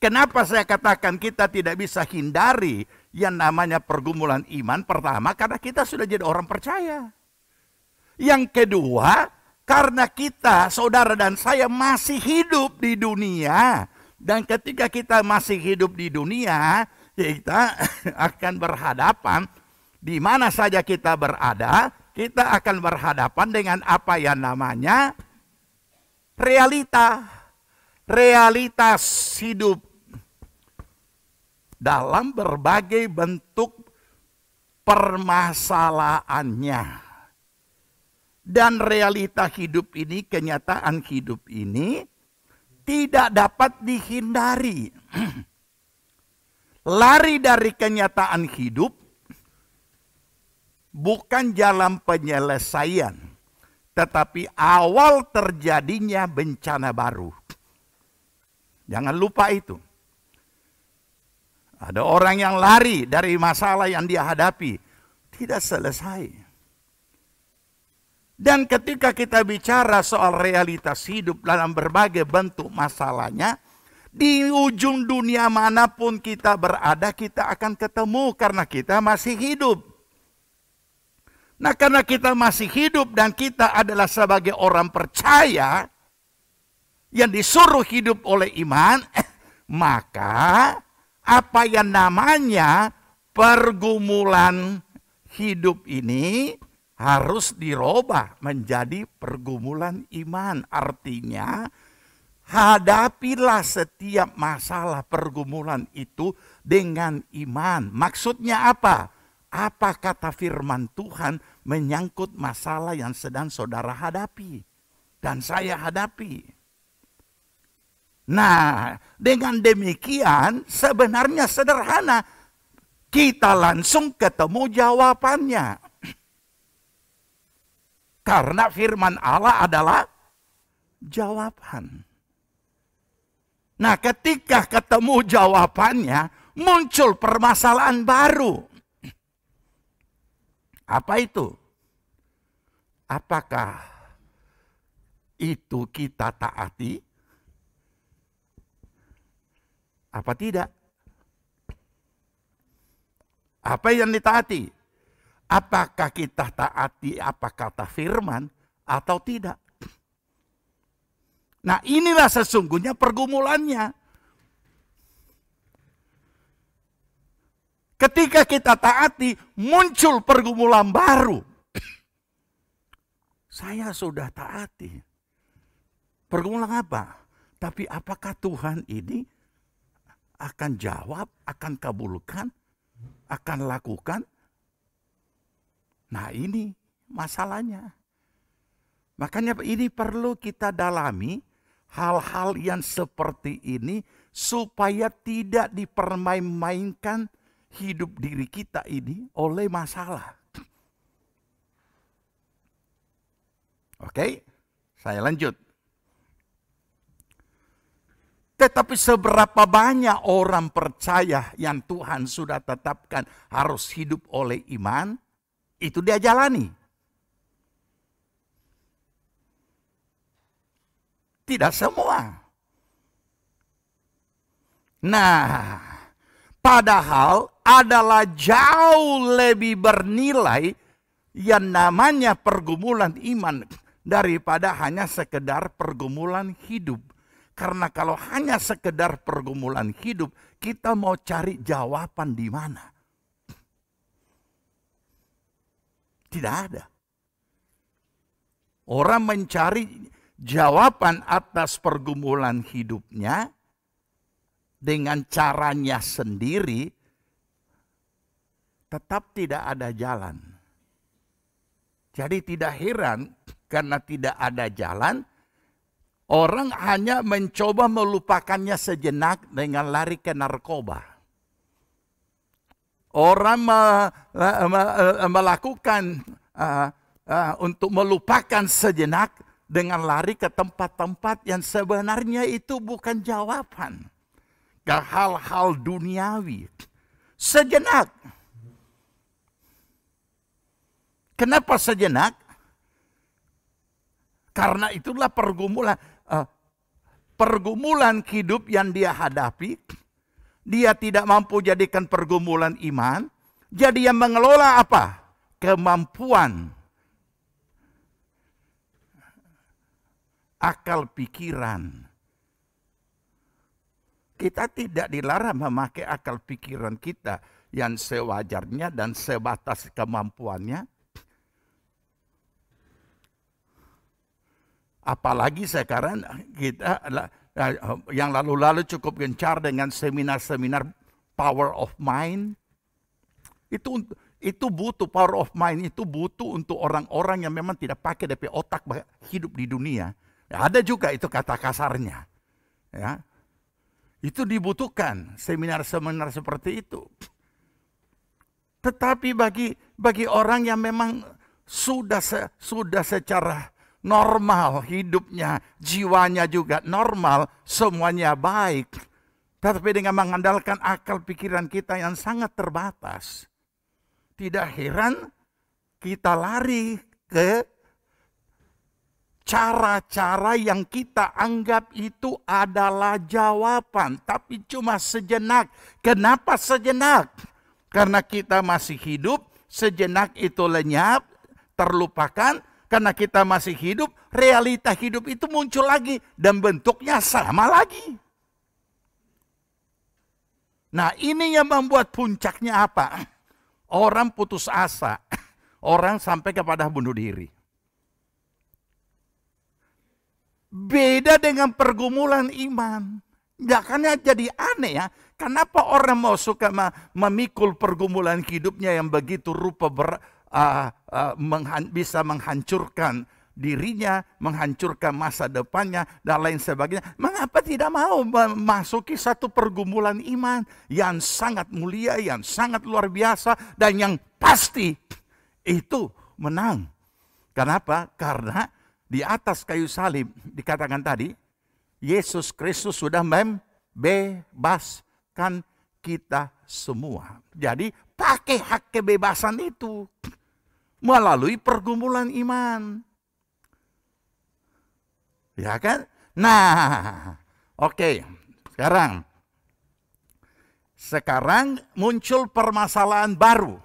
Kenapa saya katakan kita tidak bisa hindari yang namanya pergumulan iman? Pertama, karena kita sudah jadi orang percaya. Yang kedua, karena kita, saudara dan saya, masih hidup di dunia. Dan ketika kita masih hidup di dunia, kita akan berhadapan, di mana saja kita berada, kita akan berhadapan dengan apa yang namanya realitas hidup dalam berbagai bentuk permasalahannya. Dan realita hidup ini, kenyataan hidup ini tidak dapat dihindari. Lari dari kenyataan hidup bukan jalan penyelesaian, tetapi awal terjadinya bencana baru. Jangan lupa itu. Ada orang yang lari dari masalah yang dia hadapi, tidak selesai. Dan ketika kita bicara soal realitas hidup dalam berbagai bentuk masalahnya, di ujung dunia manapun kita berada, kita akan ketemu karena kita masih hidup. Nah, karena kita masih hidup dan kita adalah sebagai orang percaya yang disuruh hidup oleh iman, maka apa yang namanya pergumulan hidup ini harus dirubah menjadi pergumulan iman. Artinya, hadapilah setiap masalah pergumulan itu dengan iman. Maksudnya apa? Apa kata firman Tuhan menyangkut masalah yang sedang saudara hadapi dan saya hadapi. Nah, dengan demikian sebenarnya sederhana. Kita langsung ketemu jawabannya. Karena firman Allah adalah jawaban. Nah, ketika ketemu jawabannya, muncul permasalahan baru. Apa itu? Apakah itu kita taati? Apa tidak? Apa yang ditaati? Apakah kita taati apa kata firman atau tidak? Nah, inilah sesungguhnya pergumulannya. Ketika kita taati, muncul pergumulan baru. Saya sudah taati. Pergumulan apa? Tapi apakah Tuhan ini akan jawab, akan kabulkan, akan lakukan? Nah, ini masalahnya. Makanya ini perlu kita dalami hal-hal yang seperti ini supaya tidak dipermain-mainkan hidup diri kita ini oleh masalah. Oke, saya lanjut. Tetapi seberapa banyak orang percaya yang Tuhan sudah tetapkan harus hidup oleh iman, itu dia jalani. Tidak semua. Nah, padahal adalah jauh lebih bernilai yang namanya pergumulan iman daripada hanya sekedar pergumulan hidup. Karena kalau hanya sekedar pergumulan hidup, kita mau cari jawaban di mana? Tidak ada. Orang mencari jawaban atas pergumulan hidupnya dengan caranya sendiri, tetap tidak ada jalan. Jadi tidak heran karena tidak ada jalan, orang hanya mencoba melupakannya sejenak dengan lari ke narkoba. Orang melakukan untuk melupakan sejenak dengan lari ke tempat-tempat yang sebenarnya itu bukan jawaban ke hal-hal duniawi. Sejenak. Kenapa sejenak? Karena itulah pergumulan hidup yang dia hadapi. Dia tidak mampu jadikan pergumulan iman. Jadi yang mengelola apa? Kemampuan. Akal pikiran. Kita tidak dilarang memakai akal pikiran kita yang sewajarnya dan sebatas kemampuannya. Apalagi sekarang kita yang lalu-lalu cukup gencar dengan seminar-seminar power of mind. Itu butuh power of mind, itu butuh untuk orang-orang yang memang tidak pakai DP otak hidup di dunia. Ya, ada juga itu kata kasarnya. Ya. Itu dibutuhkan seminar-seminar seperti itu. Tetapi bagi orang yang memang sudah secara normal hidupnya, jiwanya juga normal, semuanya baik. Tetapi dengan mengandalkan akal pikiran kita yang sangat terbatas, tidak heran kita lari ke cara-cara yang kita anggap itu adalah jawaban, tapi cuma sejenak. Kenapa sejenak? Karena kita masih hidup, sejenak itu lenyap, terlupakan. Karena kita masih hidup, realita hidup itu muncul lagi dan bentuknya sama lagi. Nah, ini yang membuat puncaknya apa? Orang putus asa, orang sampai kepada bunuh diri. Beda dengan pergumulan iman. Ya, karena jadi aneh ya. Kenapa orang mau suka memikul pergumulan hidupnya yang begitu rupa bisa menghancurkan dirinya, menghancurkan masa depannya, dan lain sebagainya. Mengapa tidak mau memasuki satu pergumulan iman yang sangat mulia, yang sangat luar biasa, dan yang pasti itu menang. Kenapa? Karena di atas kayu salib, dikatakan tadi, Yesus Kristus sudah membebaskan kita semua. Jadi pakai hak kebebasan itu melalui pergumulan iman. Ya kan? Nah, oke. Sekarang muncul permasalahan baru.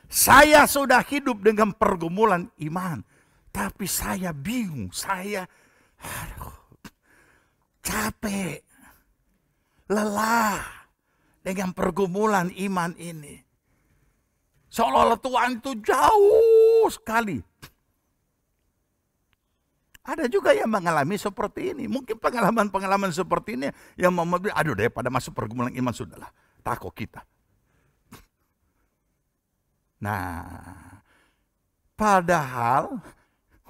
Saya sudah hidup dengan pergumulan iman, tapi saya bingung, saya capek, lelah dengan pergumulan iman ini. Seolah-olah Tuhan itu jauh sekali. Ada juga yang mengalami seperti ini. Mungkin pengalaman-pengalaman seperti ini yang membuat, aduh daripada masuk pergumulan iman sudahlah. Takut kita. Nah, padahal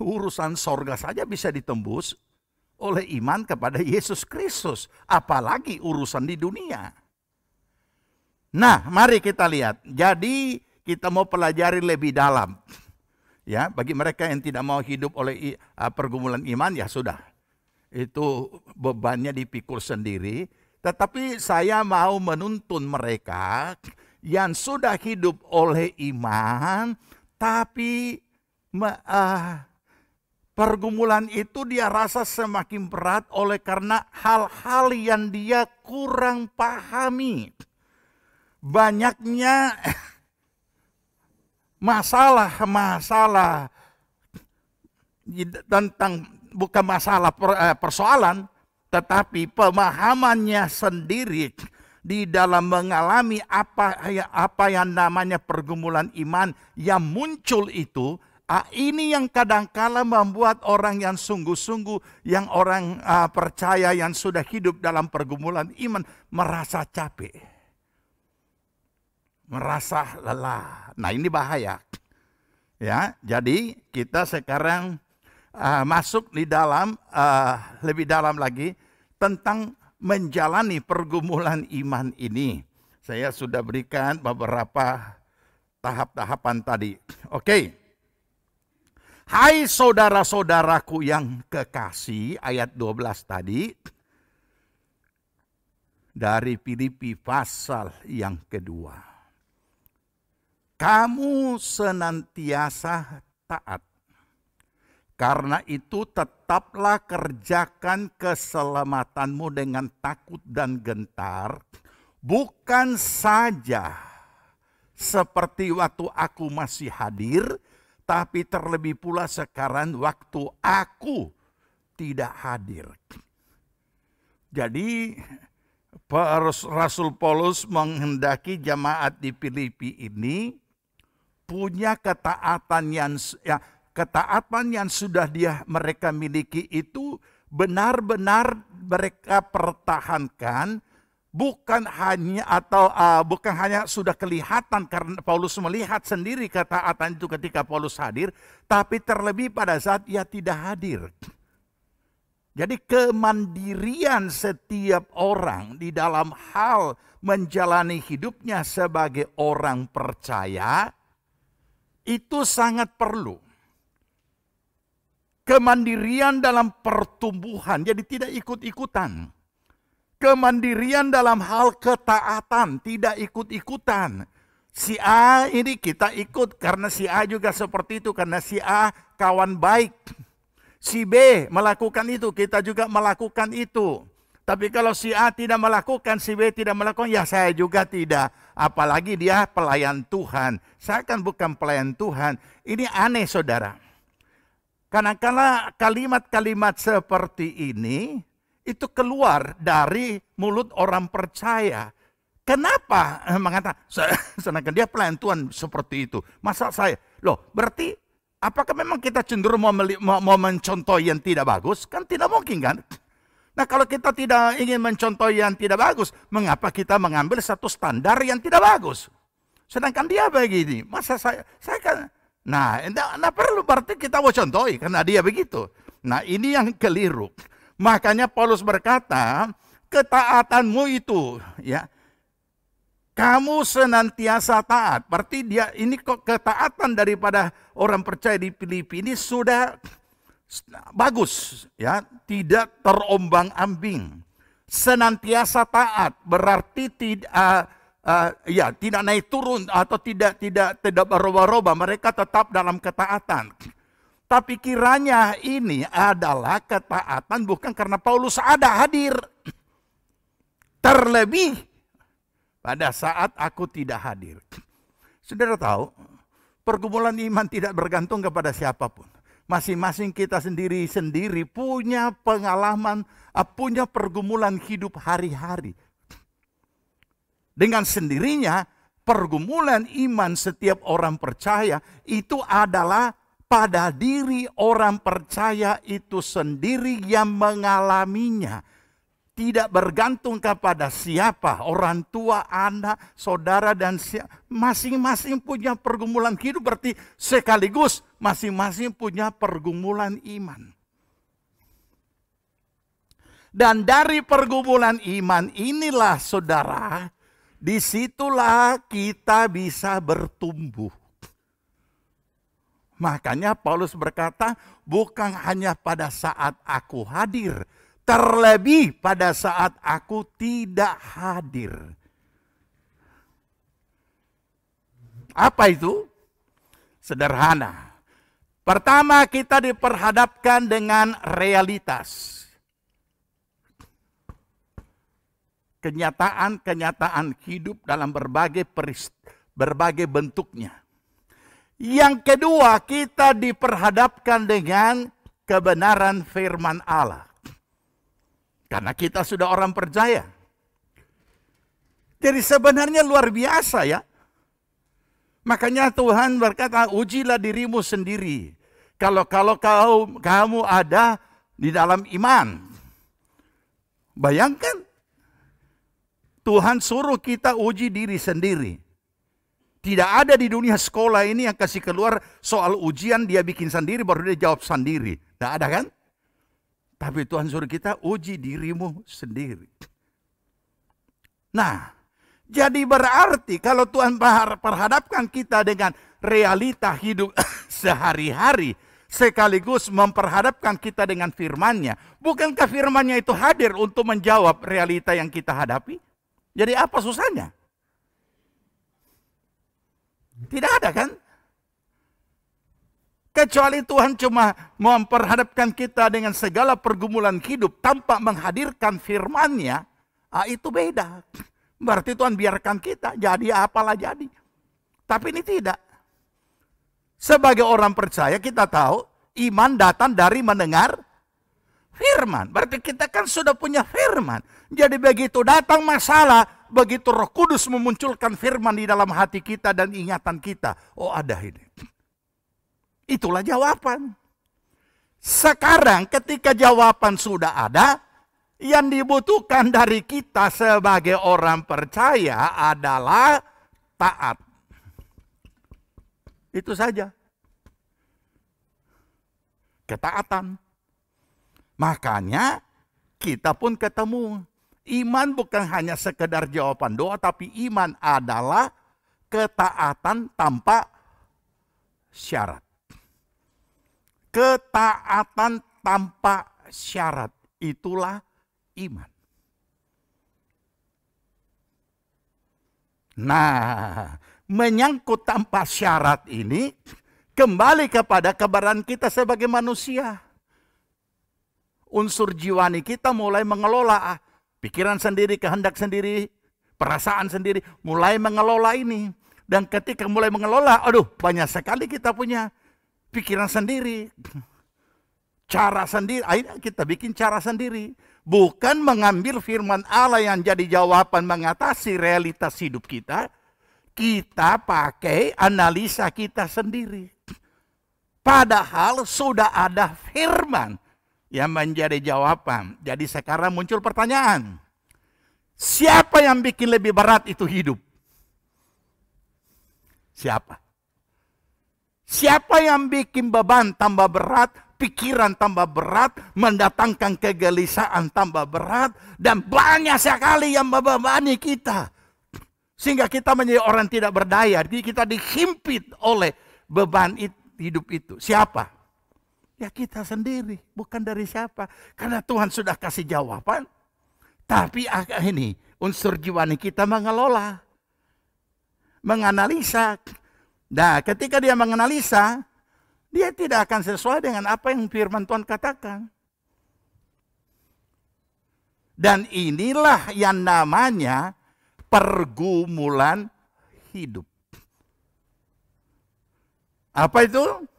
urusan sorga saja bisa ditembus oleh iman kepada Yesus Kristus. Apalagi urusan di dunia. Nah, mari kita lihat. Jadi kita mau pelajari lebih dalam. Ya, bagi mereka yang tidak mau hidup oleh pergumulan iman, ya sudah. Itu bebannya dipikul sendiri. Tetapi saya mau menuntun mereka yang sudah hidup oleh iman, tapi pergumulan itu dia rasa semakin berat oleh karena hal-hal yang dia kurang pahami. Banyaknya masalah tentang bukan masalah persoalan, tetapi pemahamannya sendiri di dalam mengalami apa yang namanya pergumulan iman yang muncul itu. Ini yang kadangkala membuat orang yang sungguh-sungguh, yang orang percaya yang sudah hidup dalam pergumulan iman merasa capek. Merasa lelah. Nah, ini bahaya. Ya, jadi kita sekarang masuk di dalam lebih dalam lagi tentang menjalani pergumulan iman ini. Saya sudah berikan beberapa tahap-tahapan tadi. Oke. Hai saudara-saudaraku yang kekasih, ayat 12 tadi. Dari Filipi pasal yang kedua. Kamu senantiasa taat. Karena itu tetaplah kerjakan keselamatanmu dengan takut dan gentar. Bukan saja seperti waktu aku masih hadir, tapi terlebih pula sekarang waktu aku tidak hadir. Jadi Rasul Paulus menghendaki jemaat di Filipi ini punya ketaatan yang sudah mereka miliki itu benar-benar mereka pertahankan. Bukan hanya sudah kelihatan karena Paulus melihat sendiri ketaatan itu ketika Paulus hadir, tapi terlebih pada saat ia tidak hadir. Jadi kemandirian setiap orang di dalam hal menjalani hidupnya sebagai orang percaya itu sangat perlu. Kemandirian dalam pertumbuhan, jadi tidak ikut-ikutan. Kemandirian dalam hal ketaatan, tidak ikut-ikutan. Si A ini kita ikut karena si A juga seperti itu, karena si A kawan baik. Si B melakukan itu, kita juga melakukan itu. Tapi kalau si A tidak melakukan, si B tidak melakukan, ya saya juga tidak. Apalagi dia pelayan Tuhan. Saya kan bukan pelayan Tuhan. Ini aneh saudara. Karena kalimat-kalimat seperti ini, itu keluar dari mulut orang percaya. Kenapa mengatakan, sedangkan dia pelayan Tuhan seperti itu. Masa saya, berarti apakah memang kita cenderung mau mencontoh yang tidak bagus? Kan tidak mungkin kan? Nah kalau kita tidak ingin mencontoh yang tidak bagus, mengapa kita mengambil satu standar yang tidak bagus? Sedangkan dia begini, masa saya kan, nah perlu berarti kita mau contohi karena dia begitu. Nah ini yang keliru. Makanya Paulus berkata, ketaatanmu itu ya, kamu senantiasa taat. Berarti dia ini kok ketaatan daripada orang percaya di Filipi ini sudah bagus ya, tidak terombang-ambing. Senantiasa taat berarti tidak naik turun atau tidak berubah-ubah, mereka tetap dalam ketaatan. Tapi kiranya ini adalah ketaatan bukan karena Paulus ada hadir. Terlebih pada saat aku tidak hadir. Saudara tahu, pergumulan iman tidak bergantung kepada siapapun. Masing-masing kita sendiri-sendiri punya pengalaman, punya pergumulan hidup hari-hari. Dengan sendirinya, pergumulan iman setiap orang percaya itu adalah pada diri orang percaya itu sendiri yang mengalaminya. Tidak bergantung kepada siapa, orang tua, anak, saudara, dan masing-masing punya pergumulan hidup. Berarti sekaligus masing-masing punya pergumulan iman. Dan dari pergumulan iman inilah saudara, disitulah kita bisa bertumbuh. Makanya Paulus berkata, bukan hanya pada saat aku hadir, terlebih pada saat aku tidak hadir. Apa itu? Sederhana. Pertama, kita diperhadapkan dengan realitas. Kenyataan-kenyataan hidup dalam berbagai bentuknya. Yang kedua, kita diperhadapkan dengan kebenaran firman Allah. Karena kita sudah orang percaya. Jadi sebenarnya luar biasa ya. Makanya Tuhan berkata, ujilah dirimu sendiri. Kalau kamu ada di dalam iman. Bayangkan, Tuhan suruh kita uji diri sendiri. Tidak ada di dunia sekolah ini yang kasih keluar soal ujian dia bikin sendiri baru dia jawab sendiri. Tidak ada kan? Tapi Tuhan suruh kita uji dirimu sendiri. Nah, jadi berarti kalau Tuhan perhadapkan kita dengan realita hidup sehari-hari, sekaligus memperhadapkan kita dengan firman-Nya, bukankah firman-Nya itu hadir untuk menjawab realita yang kita hadapi? Jadi apa susahnya? Tidak ada kan? Kecuali Tuhan cuma memperhadapkan kita dengan segala pergumulan hidup tanpa menghadirkan firman-Nya, itu beda. Berarti Tuhan biarkan kita jadi apalah jadi. Tapi ini tidak. Sebagai orang percaya kita tahu iman datang dari mendengar firman. Berarti kita kan sudah punya firman. Jadi begitu datang masalah, begitu Roh Kudus memunculkan firman di dalam hati kita dan ingatan kita. Oh, ada ini. Itulah jawaban. Sekarang ketika jawaban sudah ada, yang dibutuhkan dari kita sebagai orang percaya adalah taat. Itu saja. Ketaatan. Makanya kita pun ketemu. Iman bukan hanya sekedar jawaban doa, tapi iman adalah ketaatan tanpa syarat. Ketaatan tanpa syarat. Itulah iman. Nah, menyangkut tanpa syarat ini kembali kepada keberadaan kita sebagai manusia. Unsur jiwani kita mulai mengelola pikiran sendiri, kehendak sendiri, perasaan sendiri, mulai mengelola ini. Dan ketika mulai mengelola, banyak sekali kita punya pikiran sendiri, cara sendiri. Akhirnya kita bikin cara sendiri. Bukan mengambil firman Allah yang jadi jawaban mengatasi realitas hidup kita. Kita pakai analisa kita sendiri. Padahal sudah ada firman yang menjadi jawaban. Jadi sekarang muncul pertanyaan. Siapa yang bikin lebih berat itu hidup? Siapa? Siapa yang bikin beban tambah berat, pikiran tambah berat, mendatangkan kegelisahan tambah berat, dan banyak sekali yang membebani kita. Sehingga kita menjadi orang tidak berdaya, jadi kita dihimpit oleh beban hidup itu. Siapa? Ya kita sendiri, bukan dari siapa. Karena Tuhan sudah kasih jawaban, tapi ini unsur jiwani kita mengelola, menganalisa. Nah, ketika dia menganalisa, dia tidak akan sesuai dengan apa yang firman Tuhan katakan. Dan inilah yang namanya pergumulan hidup. Apa itu?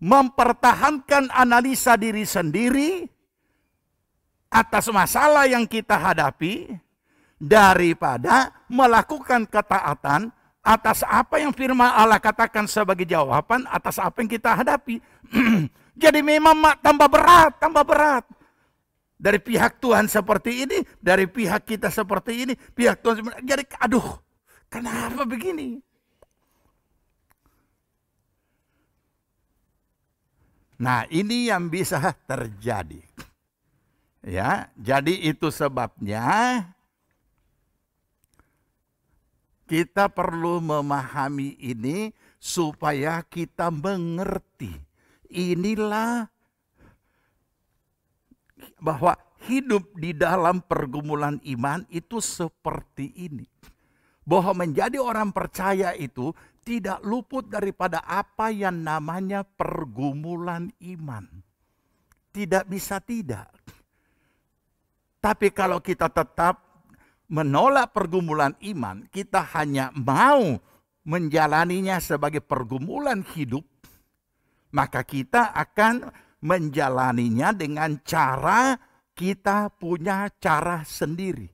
Mempertahankan analisa diri sendiri atas masalah yang kita hadapi daripada melakukan ketaatan atas apa yang firman Allah katakan sebagai jawaban atas apa yang kita hadapi. Jadi memang tambah berat. Dari pihak Tuhan seperti ini, dari pihak kita seperti ini, pihak Tuhan seperti ini. Jadi kenapa begini? Nah, ini yang bisa terjadi. Ya, jadi itu sebabnya kita perlu memahami ini supaya kita mengerti. Inilah bahwa hidup di dalam pergumulan iman itu seperti ini. Bahwa menjadi orang percaya itu tidak luput daripada apa yang namanya pergumulan iman. Tidak bisa tidak. Tapi kalau kita tetap menolak pergumulan iman, kita hanya mau menjalaninya sebagai pergumulan hidup, maka kita akan menjalaninya dengan cara kita punya cara sendiri.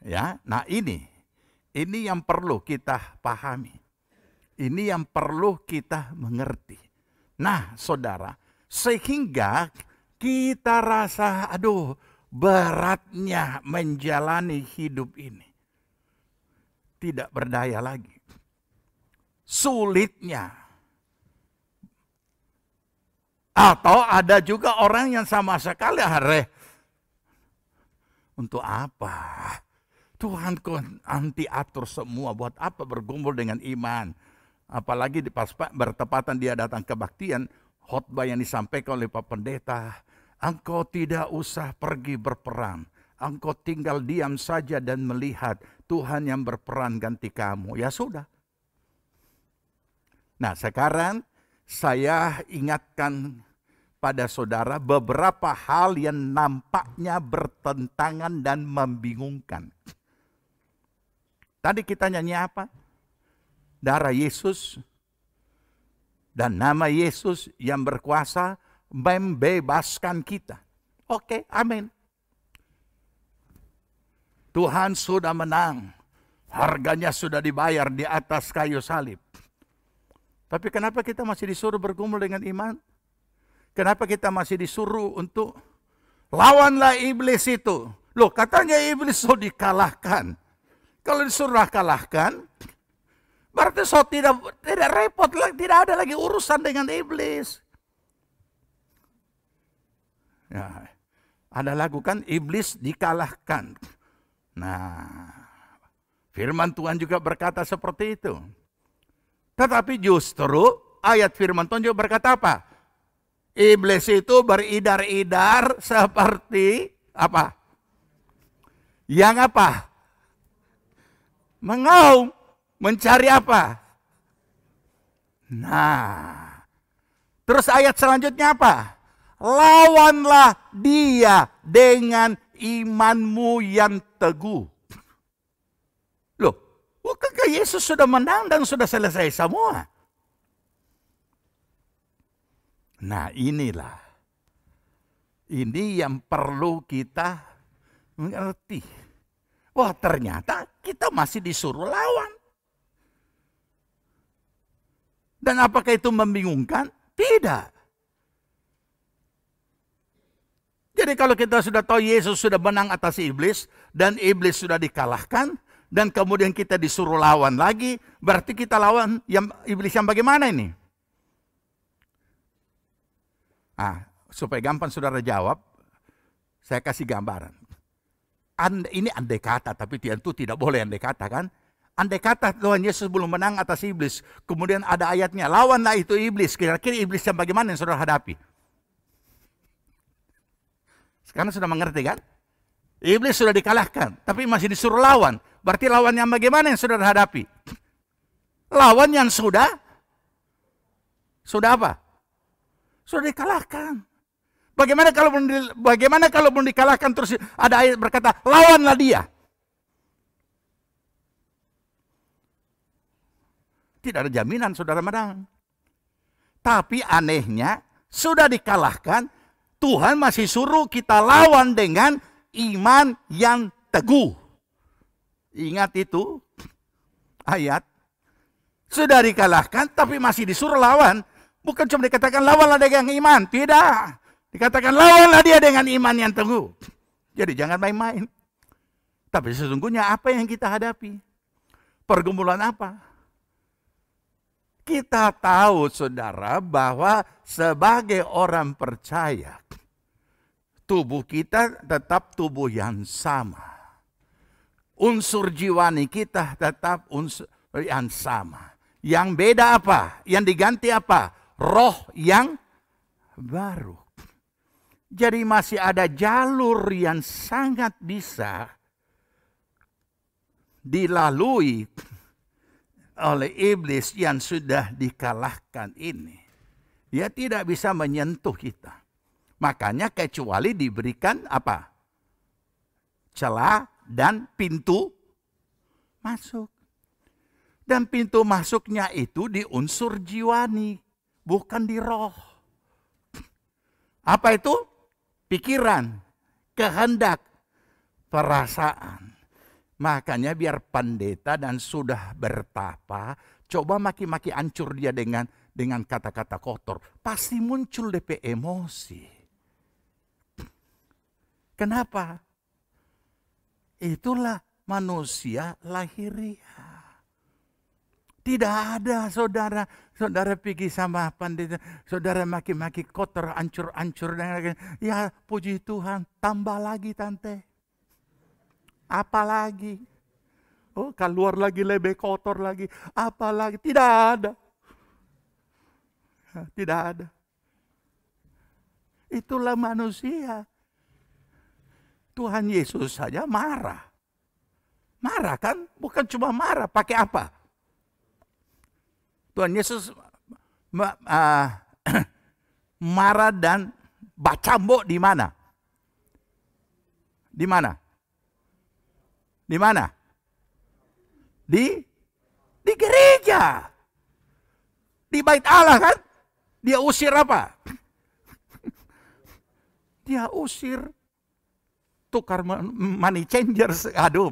Ya, nah ini yang perlu kita pahami. Ini yang perlu kita mengerti. Nah, saudara, sehingga kita rasa beratnya menjalani hidup ini. Tidak berdaya lagi. sulitnya. Atau ada juga orang yang sama sekali untuk apa? Tuhan kok anti atur semua, buat apa bergumul dengan iman? Apalagi pas bertepatan dia datang kebaktian, khotbah yang disampaikan oleh Pak Pendeta, engkau tidak usah pergi berperang. Engkau tinggal diam saja dan melihat Tuhan yang berperan ganti kamu. Ya sudah. Nah sekarang saya ingatkan pada saudara beberapa hal yang nampaknya bertentangan dan membingungkan. Tadi kita nyanyi apa? Darah Yesus dan nama Yesus yang berkuasa membebaskan kita. Oke, amin. Tuhan sudah menang. Harganya sudah dibayar di atas kayu salib. Tapi kenapa kita masih disuruh bergumul dengan iman? Kenapa kita masih disuruh untuk lawanlah iblis itu? Loh, katanya iblis sudah dikalahkan. Kalau disuruh kalahkan, berarti so tidak repot lagi, tidak ada lagi urusan dengan iblis. Ya, ada lagu kan, iblis dikalahkan. Nah, firman Tuhan juga berkata seperti itu. Tetapi justru ayat firman Tuhan juga berkata apa? Iblis itu beridar-idar seperti apa? Yang apa? Mengaum, mencari apa? Nah, terus ayat selanjutnya apa? Lawanlah dia dengan imanmu yang teguh. Loh, bukankah Yesus sudah menang dan sudah selesai semua? Nah inilah. Ini yang perlu kita mengerti. Wah ternyata kita masih disuruh lawan. Dan apakah itu membingungkan? Tidak. Jadi kalau kita sudah tahu Yesus sudah menang atas iblis, dan iblis sudah dikalahkan, dan kemudian kita disuruh lawan lagi, berarti kita lawan yang iblis yang bagaimana ini? Supaya gampang saudara jawab, saya kasih gambaran. Ini andai kata, tapi tentu tidak boleh andai kata kan. Andai kata Tuhan Yesus belum menang atas iblis, kemudian ada ayatnya, lawanlah itu iblis. Kira-kira iblis yang bagaimana yang saudara hadapi? Sekarang sudah mengerti kan? Iblis sudah dikalahkan, tapi masih disuruh lawan. Berarti lawan yang bagaimana yang saudara hadapi? Lawan yang sudah apa? Sudah dikalahkan. Bagaimana kalau belum dikalahkan terus ada ayat berkata, lawanlah dia. Tidak ada jaminan saudara menang. Tapi anehnya, sudah dikalahkan, Tuhan masih suruh kita lawan dengan iman yang teguh. Ingat itu ayat. Sudah dikalahkan tapi masih disuruh lawan. Bukan cuma dikatakan lawanlah dengan iman. Tidak. Dikatakan lawanlah dia dengan iman yang teguh. Jadi jangan main-main. Tapi sesungguhnya apa yang kita hadapi? Pergumulan apa? Kita tahu saudara bahwa sebagai orang percaya, tubuh kita tetap tubuh yang sama. Unsur jiwani kita tetap unsur yang sama. Yang beda apa? Yang diganti apa? Roh yang baru. Jadi masih ada jalur yang sangat bisa dilalui oleh iblis yang sudah dikalahkan ini. Dia tidak bisa menyentuh kita. Makanya kecuali diberikan apa? Celah dan pintu masuk. Dan pintu masuknya itu di unsur jiwani, bukan di roh. Apa itu? Pikiran, kehendak, perasaan. Makanya biar pendeta dan sudah bertapa, coba maki-maki hancur dia dengan kata-kata kotor. Pasti muncul DP emosi. Kenapa? Itulah manusia lahiriah. Tidak ada saudara. Saudara pergi sama pandai, saudara maki-maki kotor, ancur-ancur. Ya puji Tuhan, tambah lagi tante. Apa lagi? Oh, keluar lagi lebih kotor lagi. Apa lagi? Tidak ada. Tidak ada. Itulah manusia. Tuhan Yesus saja marah. Marah kan? Bukan cuma marah, pakai apa? Tuhan Yesus marah dan bacambok di mana? Di mana? Di mana? Di gereja. Di bait Allah kan? Dia usir apa? Dia usir tukar money changers. Aduh,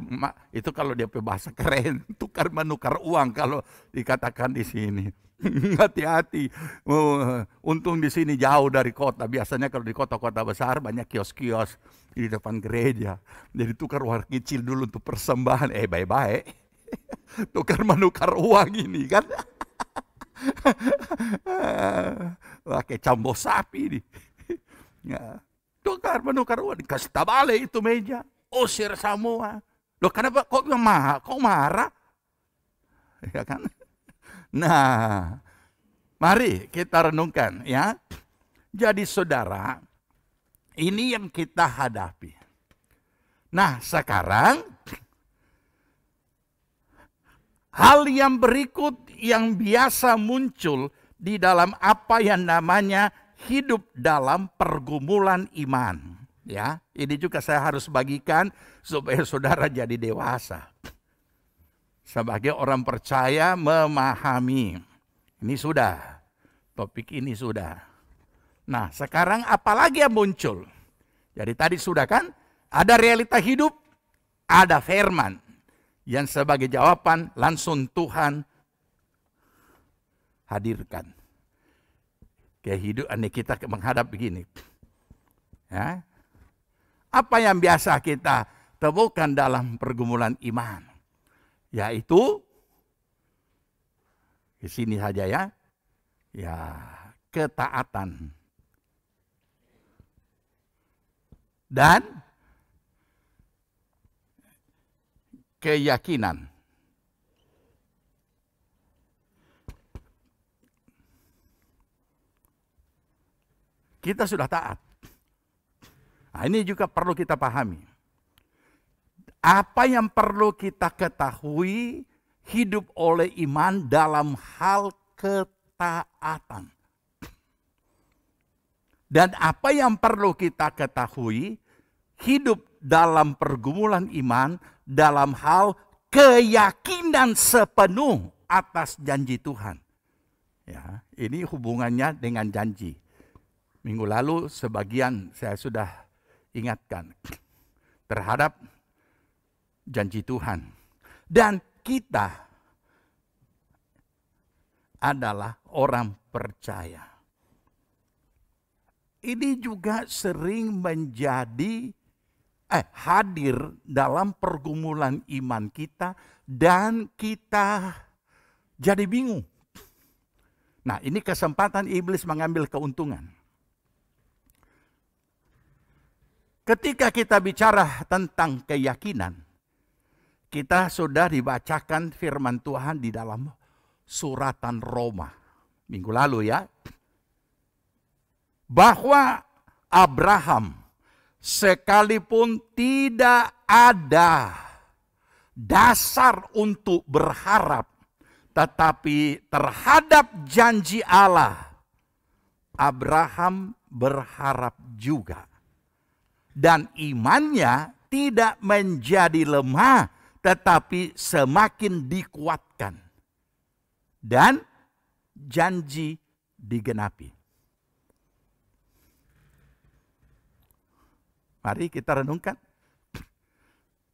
itu kalau dia bahasa keren, tukar menukar uang kalau dikatakan di sini. Hati-hati. Untung di sini jauh dari kota. Biasanya kalau di kota-kota besar banyak kios-kios di depan gereja. Jadi tukar uang kecil dulu untuk persembahan. Baik-baik. Tukar menukar uang ini kan. Pakai cambo sapi nih. Ya. Tukar menukar uang, dikasih tabale itu meja, usir semua. Loh kenapa kok marah? Kok marah? Ya kan? Nah, mari kita renungkan ya. Jadi saudara, ini yang kita hadapi. Nah sekarang, hal yang berikut yang biasa muncul di dalam apa yang namanya hidup dalam pergumulan iman. Ya, ini juga saya harus bagikan supaya saudara jadi dewasa. Sebagai orang percaya memahami. Ini sudah, topik ini sudah. Nah, sekarang apalagi yang muncul? Jadi tadi sudah kan, ada realita hidup, ada firman. Yang sebagai jawaban langsung Tuhan hadirkan. Kehidupan kita menghadap begini. Ya. Apa yang biasa kita temukan dalam pergumulan iman? Yaitu, di sini saja ya, ketaatan. Dan keyakinan. Kita sudah taat. Nah, ini juga perlu kita pahami. Apa yang perlu kita ketahui, hidup oleh iman dalam hal ketaatan. Dan apa yang perlu kita ketahui, hidup dalam pergumulan iman dalam hal keyakinan sepenuh atas janji Tuhan. Ya, ini hubungannya dengan janji. Minggu lalu sebagian saya sudah ingatkan terhadap janji Tuhan. Dan kita adalah orang percaya. Ini juga sering menjadi hadir dalam pergumulan iman kita dan kita jadi bingung. Nah, ini kesempatan iblis mengambil keuntungan. Ketika kita bicara tentang keyakinan, kita sudah dibacakan firman Tuhan di dalam suratan Roma minggu lalu ya. Bahwa Abraham sekalipun tidak ada dasar untuk berharap, tetapi terhadap janji Allah, Abraham berharap juga. Dan imannya tidak menjadi lemah, tetapi semakin dikuatkan. Dan janji digenapi. Mari kita renungkan.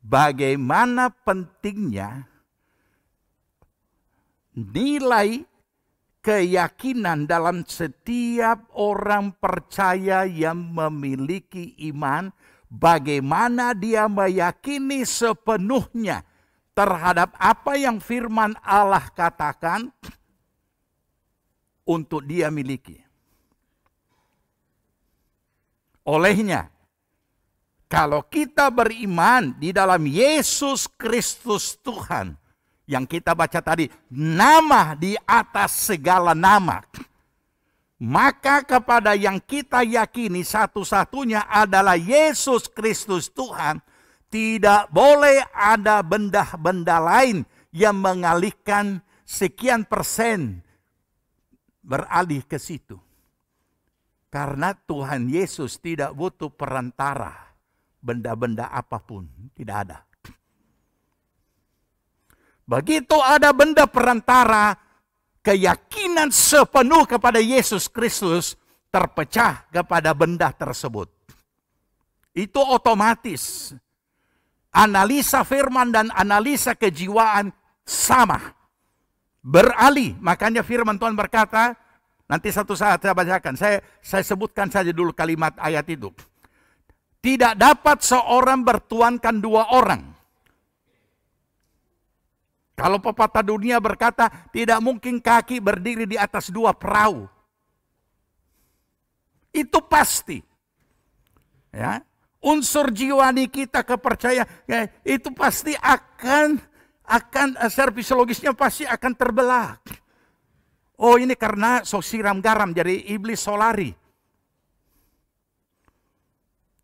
Bagaimana pentingnya nilai keyakinan dalam setiap orang percaya yang memiliki iman, bagaimana dia meyakini sepenuhnya terhadap apa yang firman Allah katakan untuk dia miliki. Olehnya, kalau kita beriman di dalam Yesus Kristus Tuhan, yang kita baca tadi, nama di atas segala nama, maka kepada yang kita yakini satu-satunya adalah Yesus Kristus Tuhan, tidak boleh ada benda-benda lain yang mengalihkan sekian persen beralih ke situ. Karena Tuhan Yesus tidak butuh perantara, benda-benda apapun, tidak ada. Begitu ada benda perantara, keyakinan sepenuh kepada Yesus Kristus terpecah kepada benda tersebut. Itu otomatis. Analisa firman dan analisa kejiwaan sama. Beralih. Makanya firman Tuhan berkata, nanti satu saat saya bacakan. Saya sebutkan saja dulu kalimat ayat itu. Tidak dapat seorang bertuankan dua orang. Kalau pepatah dunia berkata, tidak mungkin kaki berdiri di atas dua perahu. Itu pasti. Ya. Unsur jiwani kita, kepercayaan, ya, itu pasti akan secara fisiologisnya pasti akan terbelah. Oh, ini karena sok siram garam, jadi iblis solari.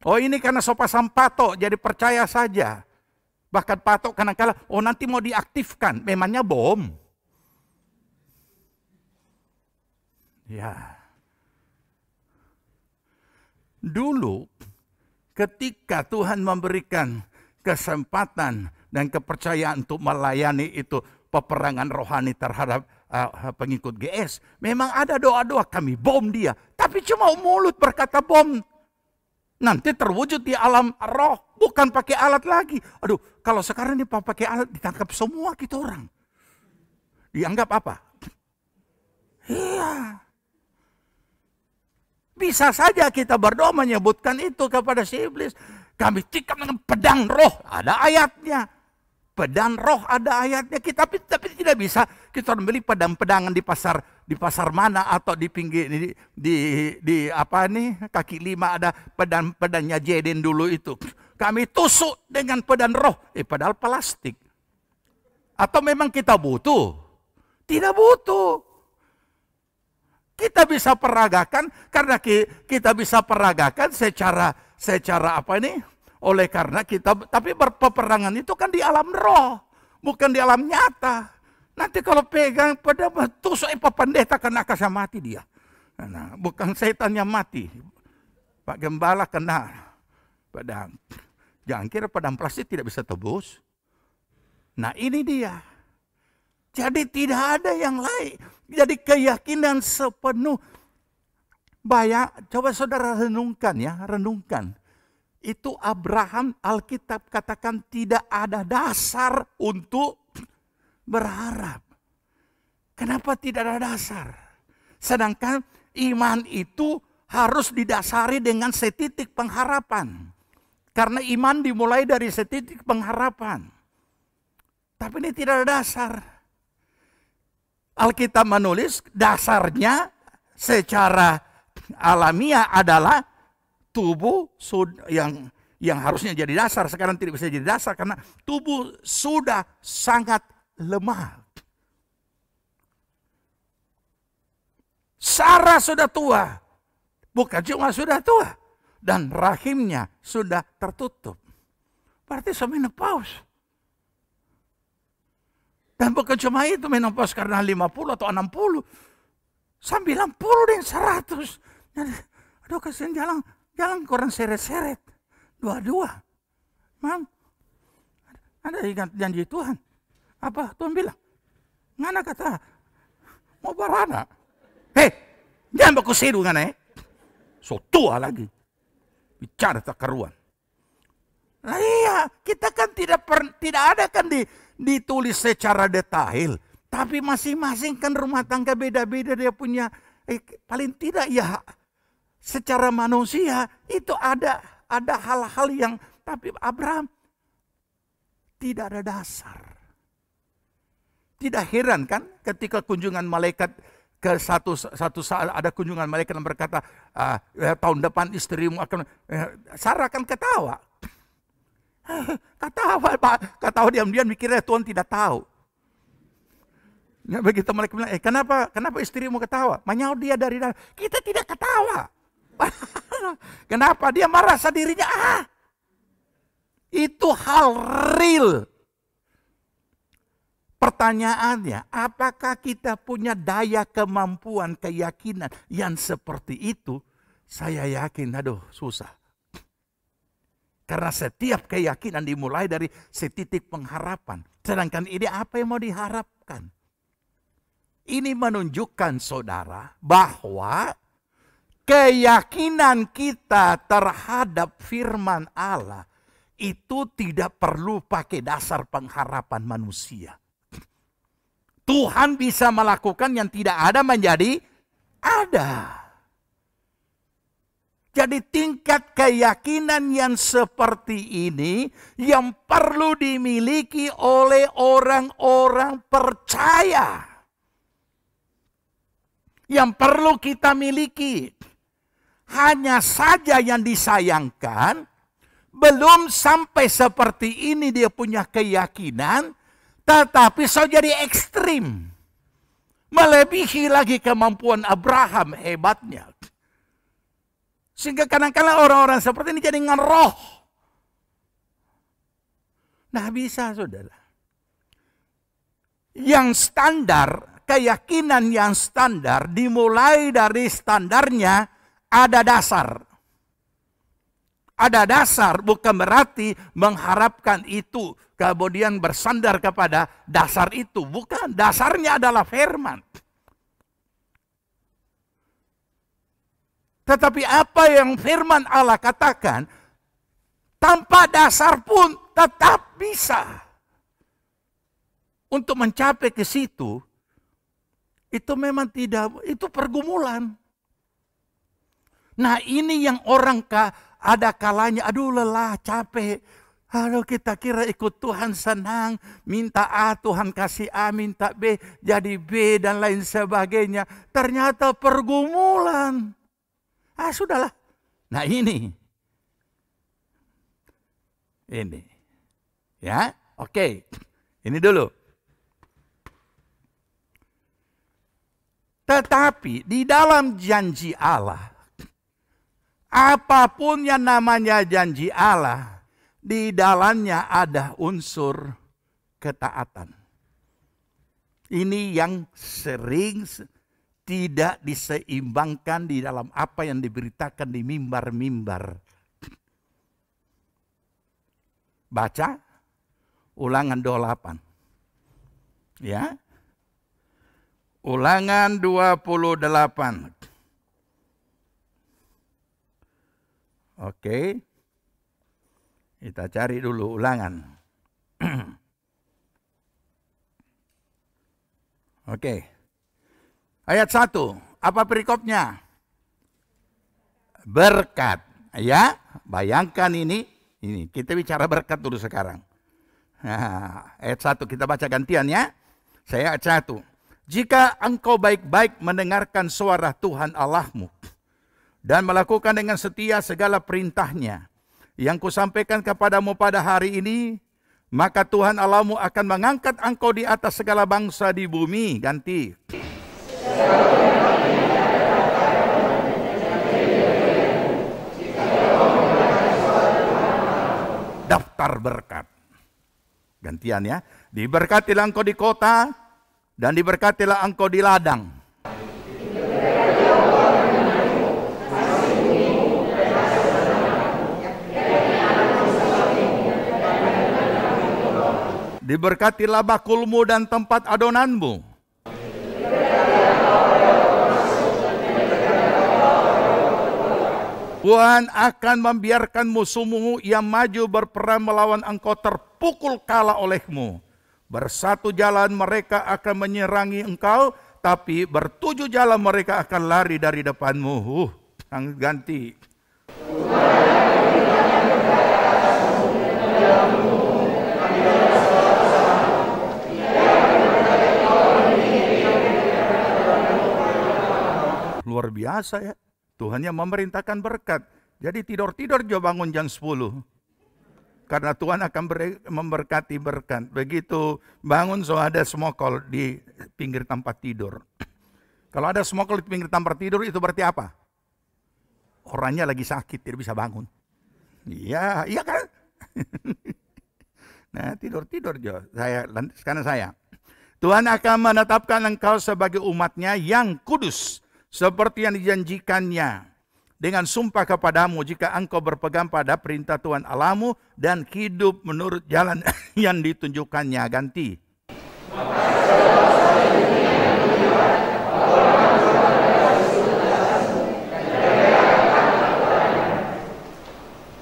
Oh, ini karena sok pasang patok, jadi percaya saja. Bahkan patok kadang-kala, oh nanti mau diaktifkan, memangnya bom. Ya. Dulu, ketika Tuhan memberikan kesempatan dan kepercayaan untuk melayani itu peperangan rohani terhadap pengikut GS, memang ada doa-doa kami bom dia, tapi cuma mulut berkata bom. Nanti terwujud di alam roh, bukan pakai alat lagi. Aduh, kalau sekarang ini pakai alat ditangkap semua kita orang. Dianggap apa? Iya. Bisa saja kita berdoa menyebutkan itu kepada si iblis. Kami tikam dengan pedang roh, ada ayatnya. Pedang roh ada ayatnya. Tapi tidak bisa kita beli pedang-pedangan di pasar mana atau di pinggir di apa nih kaki lima ada pedangnya Jeden dulu itu. Kami tusuk dengan pedang roh, padahal plastik. Atau memang kita butuh? Tidak butuh. Kita bisa peragakan karena kita bisa peragakan secara apa ini? Oleh karena kita, tapi berpeperangan itu kan di alam roh, bukan di alam nyata. Nanti kalau pegang pada tusuk pendeta kena kasih mati dia. Nah, bukan setan yang mati. Pak Gembala kena pedang. Jangan kira pedang plastik tidak bisa tebus. Nah ini dia. Jadi tidak ada yang lain. Jadi keyakinan sepenuh. Coba saudara renungkan ya, renungkan. Itu Abraham, Alkitab katakan tidak ada dasar untuk berharap. Kenapa tidak ada dasar? Sedangkan iman itu harus didasari dengan setitik pengharapan. Karena iman dimulai dari setitik pengharapan. Tapi ini tidak ada dasar. Alkitab menulis dasarnya secara alamiah adalah tubuh yang harusnya jadi dasar. Sekarang tidak bisa jadi dasar karena tubuh sudah sangat lemah. Sarah sudah tua. Bukan cuma sudah tua. Dan rahimnya sudah tertutup. Berarti sudah menopause. Dan bukan cuma itu menopause karena 50 atau 60. 90 dan 100. Aduh kasihan jalan kurang seret-seret. Dua-dua. Mam, ada ingat janji Tuhan. Apa Tuhan bilang? Ngana kata, mau barana. Jangan baku sedu ngana so tua lagi. Bicara tak keruan. Nah iya, kita kan tidak ada kan ditulis secara detail. Tapi masing-masing kan rumah tangga beda-beda dia punya. Paling tidak ya secara manusia itu ada hal-hal yang. Tapi Abraham tidak ada dasar. Tidak heran kan ketika kunjungan malaikat ke satu saat ada kunjungan malaikat yang berkata, tahun depan istrimu akan, Sarah akan ketawa. Ketawa diam-diam mikirnya Tuhan tidak tahu. Nah, begitu malaikat bilang, kenapa istrimu ketawa? Menyaut dia dari dalam, kita tidak ketawa. Kenapa? Dia merasa dirinya, itu hal real. Pertanyaannya, apakah kita punya daya, kemampuan, keyakinan yang seperti itu? Saya yakin, susah. Karena setiap keyakinan dimulai dari setitik pengharapan. Sedangkan ini apa yang mau diharapkan? Ini menunjukkan saudara bahwa keyakinan kita terhadap firman Allah itu tidak perlu pakai dasar pengharapan manusia. Tuhan bisa melakukan yang tidak ada menjadi ada. Jadi tingkat keyakinan yang seperti ini yang perlu dimiliki oleh orang-orang percaya. Yang perlu kita miliki. Hanya saja yang disayangkan, belum sampai seperti ini dia punya keyakinan, tetapi so jadi ekstrim. Melebihi lagi kemampuan Abraham hebatnya. Sehingga kadang-kadang orang-orang seperti ini jadi ngeroh. Nah bisa saudara. Yang standar, keyakinan yang standar dimulai dari standarnya ada dasar. Ada dasar bukan berarti mengharapkan itu kemudian bersandar kepada dasar itu. Bukan, dasarnya adalah firman. Tetapi apa yang firman Allah katakan, tanpa dasar pun tetap bisa. Untuk mencapai ke situ, itu memang tidak, itu pergumulan. Nah ini yang orang ada kalanya, aduh lelah, capek. Aduh kita kira ikut Tuhan senang, minta A Tuhan kasih A, minta B jadi B dan lain sebagainya. Ternyata pergumulan. Sudahlah. Nah ini. Ya, oke. Ini dulu. Tetapi di dalam janji Allah, apapun yang namanya janji Allah, di dalamnya ada unsur ketaatan. Ini yang sering tidak diseimbangkan di dalam apa yang diberitakan di mimbar-mimbar. Baca Ulangan 28. Ya. Ulangan 28. Oke. Kita cari dulu Ulangan. Oke. Ayat 1, apa perikopnya? Berkat. Ya, bayangkan ini kita bicara berkat dulu sekarang. Nah, ayat 1 kita baca gantian ya. Saya ayat 1. Jika engkau baik-baik mendengarkan suara Tuhan Allahmu dan melakukan dengan setia segala perintahnya yang kusampaikan kepadamu pada hari ini, maka Tuhan Allahmu akan mengangkat engkau di atas segala bangsa di bumi. Ganti. Daftar berkat. Gantian ya. Diberkatilah engkau di kota dan diberkatilah engkau di ladang. Diberkatilah bakulmu dan tempat adonanmu. Tuhan akan membiarkan musuhmu yang maju berperang melawan engkau terpukul kalah olehmu. Bersatu jalan mereka akan menyerangi engkau, tapi bertujuh jalan mereka akan lari dari depanmu. Ganti. Luar biasa ya. Tuhan yang memerintahkan berkat. Jadi tidur-tidur jo bangun jam 10. Karena Tuhan akan memberkati berkat. Begitu bangun so ada smokol di pinggir tempat tidur. Kalau ada smokol di pinggir tempat tidur itu berarti apa? Orangnya lagi sakit, tidak bisa bangun. Iya, iya kan? Nah, tidur-tidur jo. Karena saya. Tuhan akan menetapkan engkau sebagai umatnya yang kudus. Seperti yang dijanjikannya. Dengan sumpah kepadamu jika engkau berpegang pada perintah Tuhan Allahmu dan hidup menurut jalan yang ditunjukkannya. Ganti.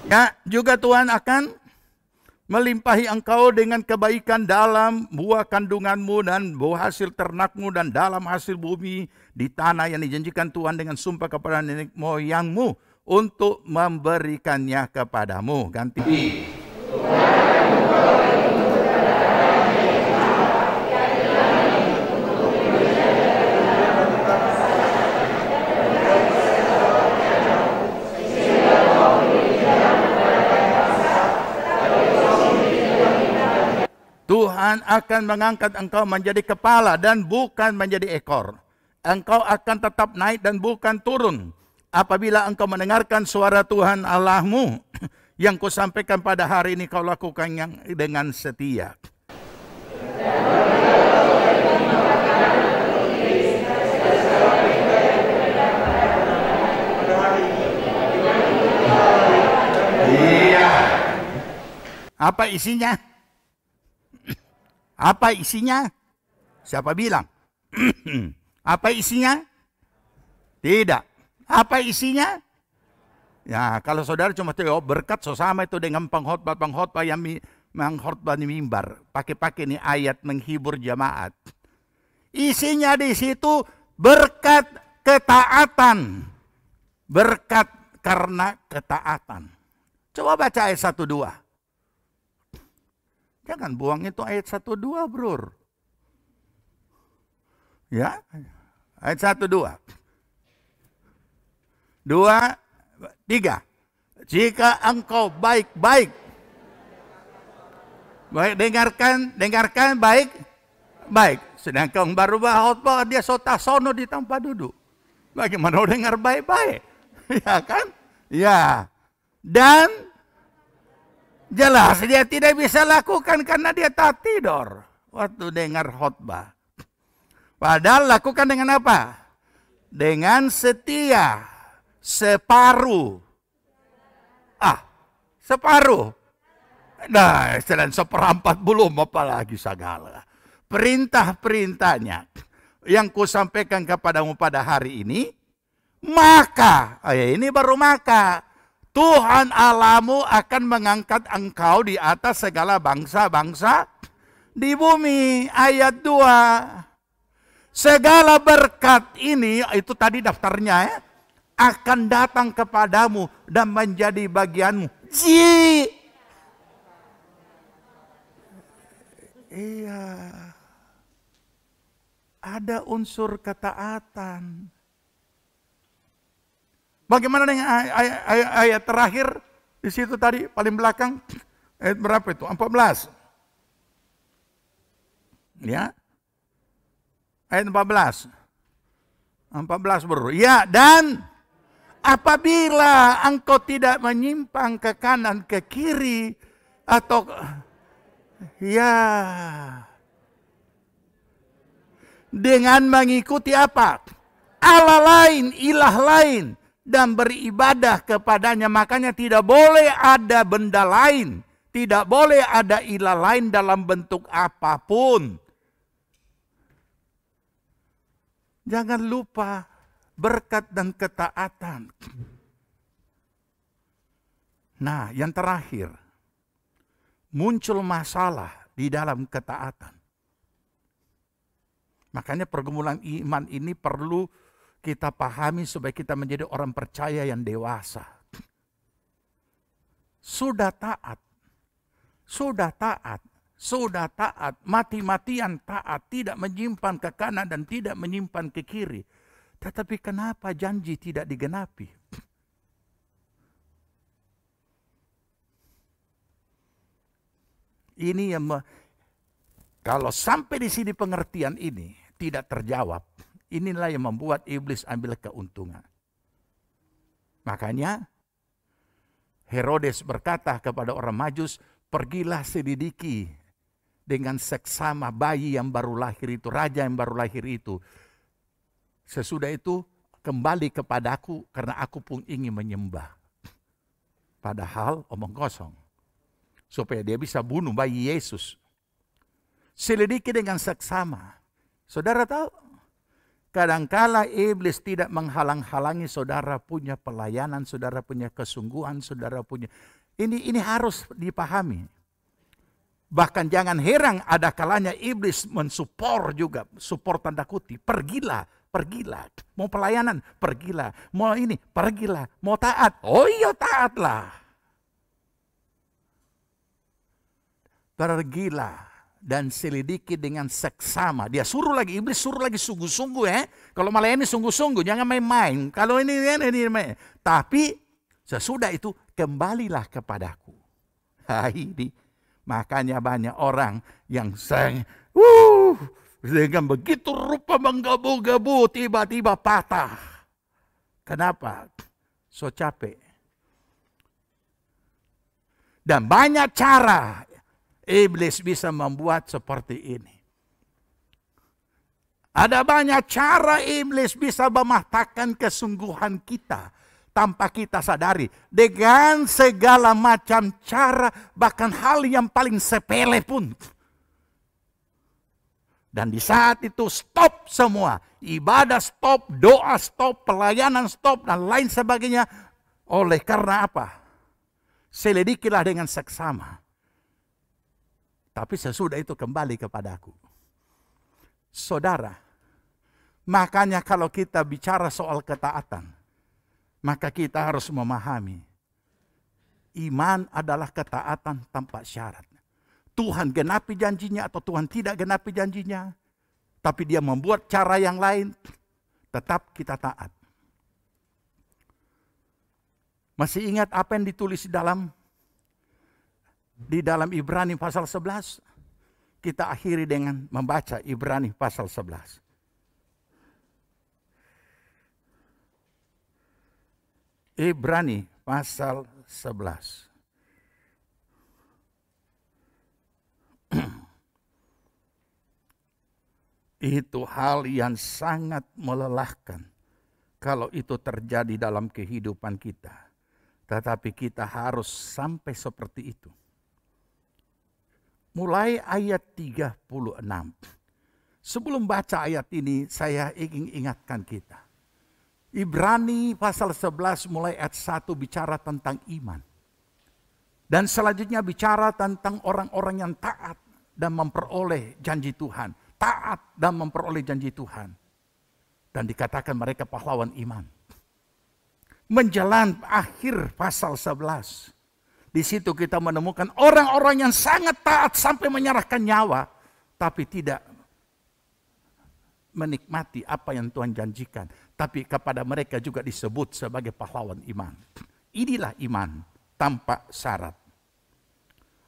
Ya, juga Tuhan akan melimpahi engkau dengan kebaikan dalam buah kandunganmu dan buah hasil ternakmu dan dalam hasil bumi di tanah yang dijanjikan Tuhan dengan sumpah kepada nenek moyangmu untuk memberikannya kepadamu. Ganti. Tuhan akan mengangkat engkau menjadi kepala dan bukan menjadi ekor. Engkau akan tetap naik dan bukan turun. Apabila engkau mendengarkan suara Tuhan Allahmu yang kusampaikan pada hari ini, kau lakukan yang dengan setia. Iya. Apa isinya? Apa isinya? Siapa bilang? Apa isinya? Tidak. Apa isinya? Ya, kalau saudara cuma tahu berkat sama itu dengan pengkhotbah yang mengkhotbah di mimbar. Pakai-pakai ini ayat menghibur jemaat. Isinya di situ berkat ketaatan. Berkat karena ketaatan. Coba baca ayat 1-2. Jangan buang itu ayat 1-2, Bro. Ya, ayat 1-2. 2-3. Jika engkau baik-baik. Baik, dengarkan baik. Sedangkan baru khotbah dia sono di tempat duduk. Bagaimana dengar baik-baik? Ya kan? Ya. Dan jelas dia tidak bisa lakukan karena dia tak tidur waktu dengar khotbah. Padahal lakukan dengan apa? Dengan setia. Separuh. Separuh. Nah, selain seperempat belum apalagi segala. Perintah-perintahnya yang kusampaikan kepadamu pada hari ini. Maka, ini baru maka. Tuhan Allahmu akan mengangkat engkau di atas segala bangsa-bangsa di bumi. Ayat 2. Segala berkat ini, itu tadi daftarnya ya, akan datang kepadamu dan menjadi bagianmu. Iya. Ada unsur ketaatan. Bagaimana dengan ayat terakhir di situ tadi paling belakang? Ayat berapa itu? 14. Ya. Ayat 14. 14 Bro. Ya, dan apabila engkau tidak menyimpang ke kanan ke kiri atau ya dengan mengikuti apa? Allah lain, ilah lain dan beribadah kepadanya. Makanya tidak boleh ada benda lain. Tidak boleh ada ilah lain dalam bentuk apapun. Jangan lupa berkat dan ketaatan. Nah, yang terakhir. Muncul masalah di dalam ketaatan. Makanya pergumulan iman ini perlu kita pahami supaya kita menjadi orang percaya yang dewasa. Sudah taat, mati-matian taat, tidak menyimpan ke kanan dan tidak menyimpan ke kiri. Tetapi kenapa janji tidak digenapi? Ini yang kalau sampai di sini pengertian ini tidak terjawab, inilah yang membuat iblis ambil keuntungan. Makanya Herodes berkata kepada orang Majus, pergilah selidiki dengan seksama bayi yang baru lahir itu, raja yang baru lahir itu. Sesudah itu kembali kepadaku karena aku pun ingin menyembah. Padahal omong kosong. Supaya dia bisa bunuh bayi Yesus. Selidiki dengan seksama. Saudara tahu? Kadangkala iblis tidak menghalang-halangi saudara punya pelayanan, saudara punya kesungguhan, saudara punya... Ini harus dipahami. Bahkan jangan heran ada kalanya iblis mensupport juga. Support tanda kutip. Pergilah. Mau pelayanan, pergilah. Mau ini, pergilah. Mau taat, oh iya taatlah. Pergilah dan selidiki dengan seksama. Dia suruh lagi, iblis suruh lagi sungguh-sungguh ya. Kalau melayani sungguh-sungguh, jangan main-main. Kalau ini main. Tapi sesudah itu kembalilah kepadaku. Ini makanya banyak orang yang dengan begitu rupa menggebu-gebu tiba-tiba patah. Kenapa? So capek. Dan banyak cara iblis bisa membuat seperti ini. Ada banyak cara iblis bisa mematahkan kesungguhan kita tanpa kita sadari. Dengan segala macam cara, bahkan hal yang paling sepele pun. Dan di saat itu stop semua. Ibadah stop, doa stop, pelayanan stop, dan lain sebagainya. Oleh karena apa? Selidikilah dengan seksama. Tapi sesudah itu kembali kepadaku. Saudara, makanya kalau kita bicara soal ketaatan, maka kita harus memahami, iman adalah ketaatan tanpa syarat. Tuhan genapi janjinya atau Tuhan tidak genapi janjinya, tapi dia membuat cara yang lain, tetap kita taat. Masih ingat apa yang ditulis di dalam Ibrani pasal 11. Kita akhiri dengan membaca Ibrani pasal 11. Ibrani pasal 11. Itu hal yang sangat melelahkan kalau itu terjadi dalam kehidupan kita. Tetapi kita harus sampai seperti itu. Mulai ayat 36. Sebelum baca ayat ini, saya ingin ingatkan kita. Ibrani pasal 11 mulai ayat 1 bicara tentang iman. Dan selanjutnya bicara tentang orang-orang yang taat dan memperoleh janji Tuhan. Taat dan memperoleh janji Tuhan. Dan dikatakan mereka pahlawan iman. Menjelang akhir pasal 11. Di situ kita menemukan orang-orang yang sangat taat sampai menyerahkan nyawa. Tapi tidak menikmati apa yang Tuhan janjikan. Tapi kepada mereka juga disebut sebagai pahlawan iman. Inilah iman tanpa syarat.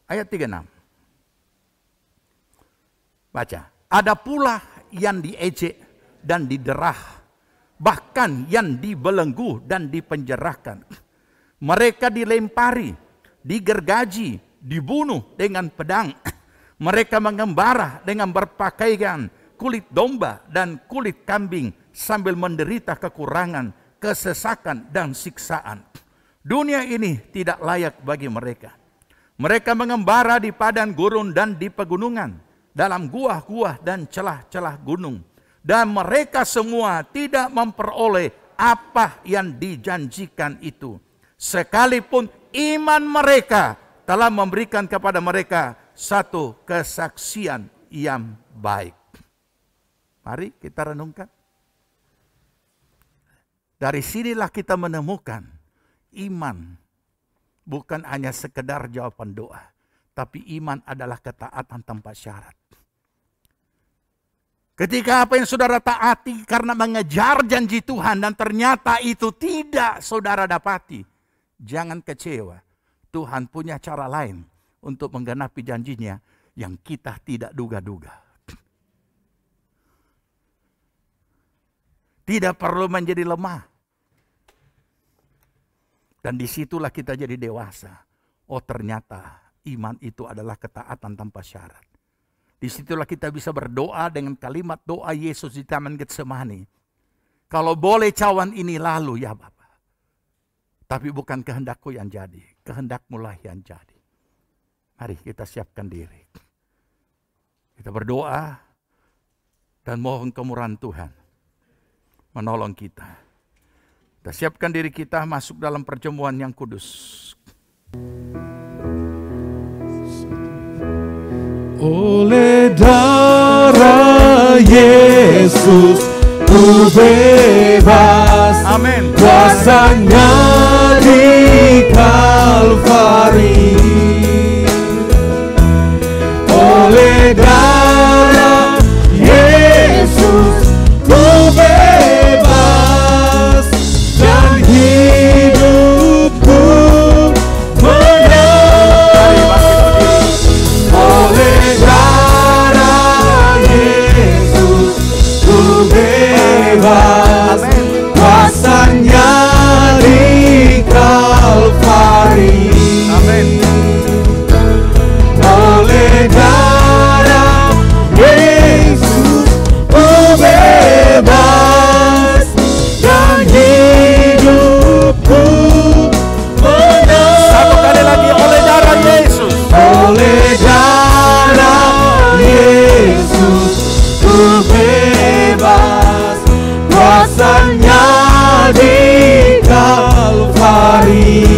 Ayat 36. Baca. Ada pula yang diejek dan diderah. Bahkan yang dibelenggu dan dipenjarakan. Mereka dilempari, digergaji, dibunuh dengan pedang. Mereka mengembara dengan berpakaian kulit domba dan kulit kambing sambil menderita kekurangan, kesesakan dan siksaan. Dunia ini tidak layak bagi mereka. Mereka mengembara di padang gurun dan di pegunungan, dalam gua-gua dan celah-celah gunung. Dan mereka semua tidak memperoleh apa yang dijanjikan itu. Sekalipun iman mereka telah memberikan kepada mereka satu kesaksian yang baik. Mari kita renungkan. Dari sinilah kita menemukan iman bukan hanya sekedar jawaban doa, tapi iman adalah ketaatan tanpa syarat. Ketika apa yang saudara taati karena mengejar janji Tuhan dan ternyata itu tidak saudara dapati, jangan kecewa. Tuhan punya cara lain untuk menggenapi janjinya yang kita tidak duga-duga. Tidak perlu menjadi lemah. Dan disitulah kita jadi dewasa. Oh ternyata iman itu adalah ketaatan tanpa syarat. Disitulah kita bisa berdoa dengan kalimat doa Yesus di Taman Getsemani. Kalau boleh cawan ini lalu ya Bapa. Tapi bukan kehendakku yang jadi. Kehendakmu lah yang jadi. Mari kita siapkan diri. Kita berdoa dan mohon kemurahan Tuhan menolong kita. Kita siapkan diri kita masuk dalam perjamuan yang kudus. Oleh darah Yesus ku bebas. Amin. Kuasanya di Kalvari. Oleh darah Yesus ku bebas dan hidupku menang. Oleh darah Yesus ku bebas. Kuasanya di Kalvari. Amin. Oleh darah Yesus ku bebas dan hidupku menang. Satu kali lagi, oleh darah Yesus. Oleh darah Yesus ku bebas. Kuasanya di Kalvari.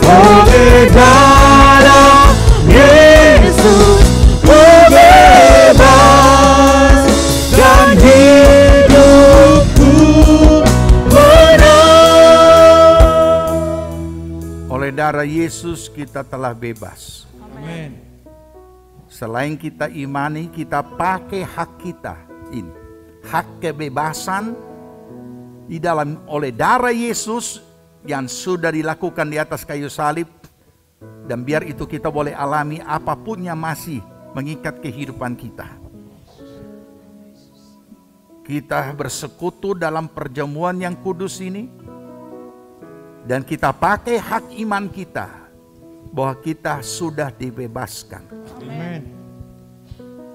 Oleh darah Yesus ku bebas dan hidupku menang. Oleh darah Yesus kita telah bebas. Amin. Selain kita imani, kita pakai hak kita ini. Hak kebebasan di dalam oleh darah Yesus yang sudah dilakukan di atas kayu salib. Dan biar itu kita boleh alami apapun yang masih mengikat kehidupan kita. Kita bersekutu dalam perjamuan yang kudus ini. Dan kita pakai hak iman kita bahwa kita sudah dibebaskan. Amin.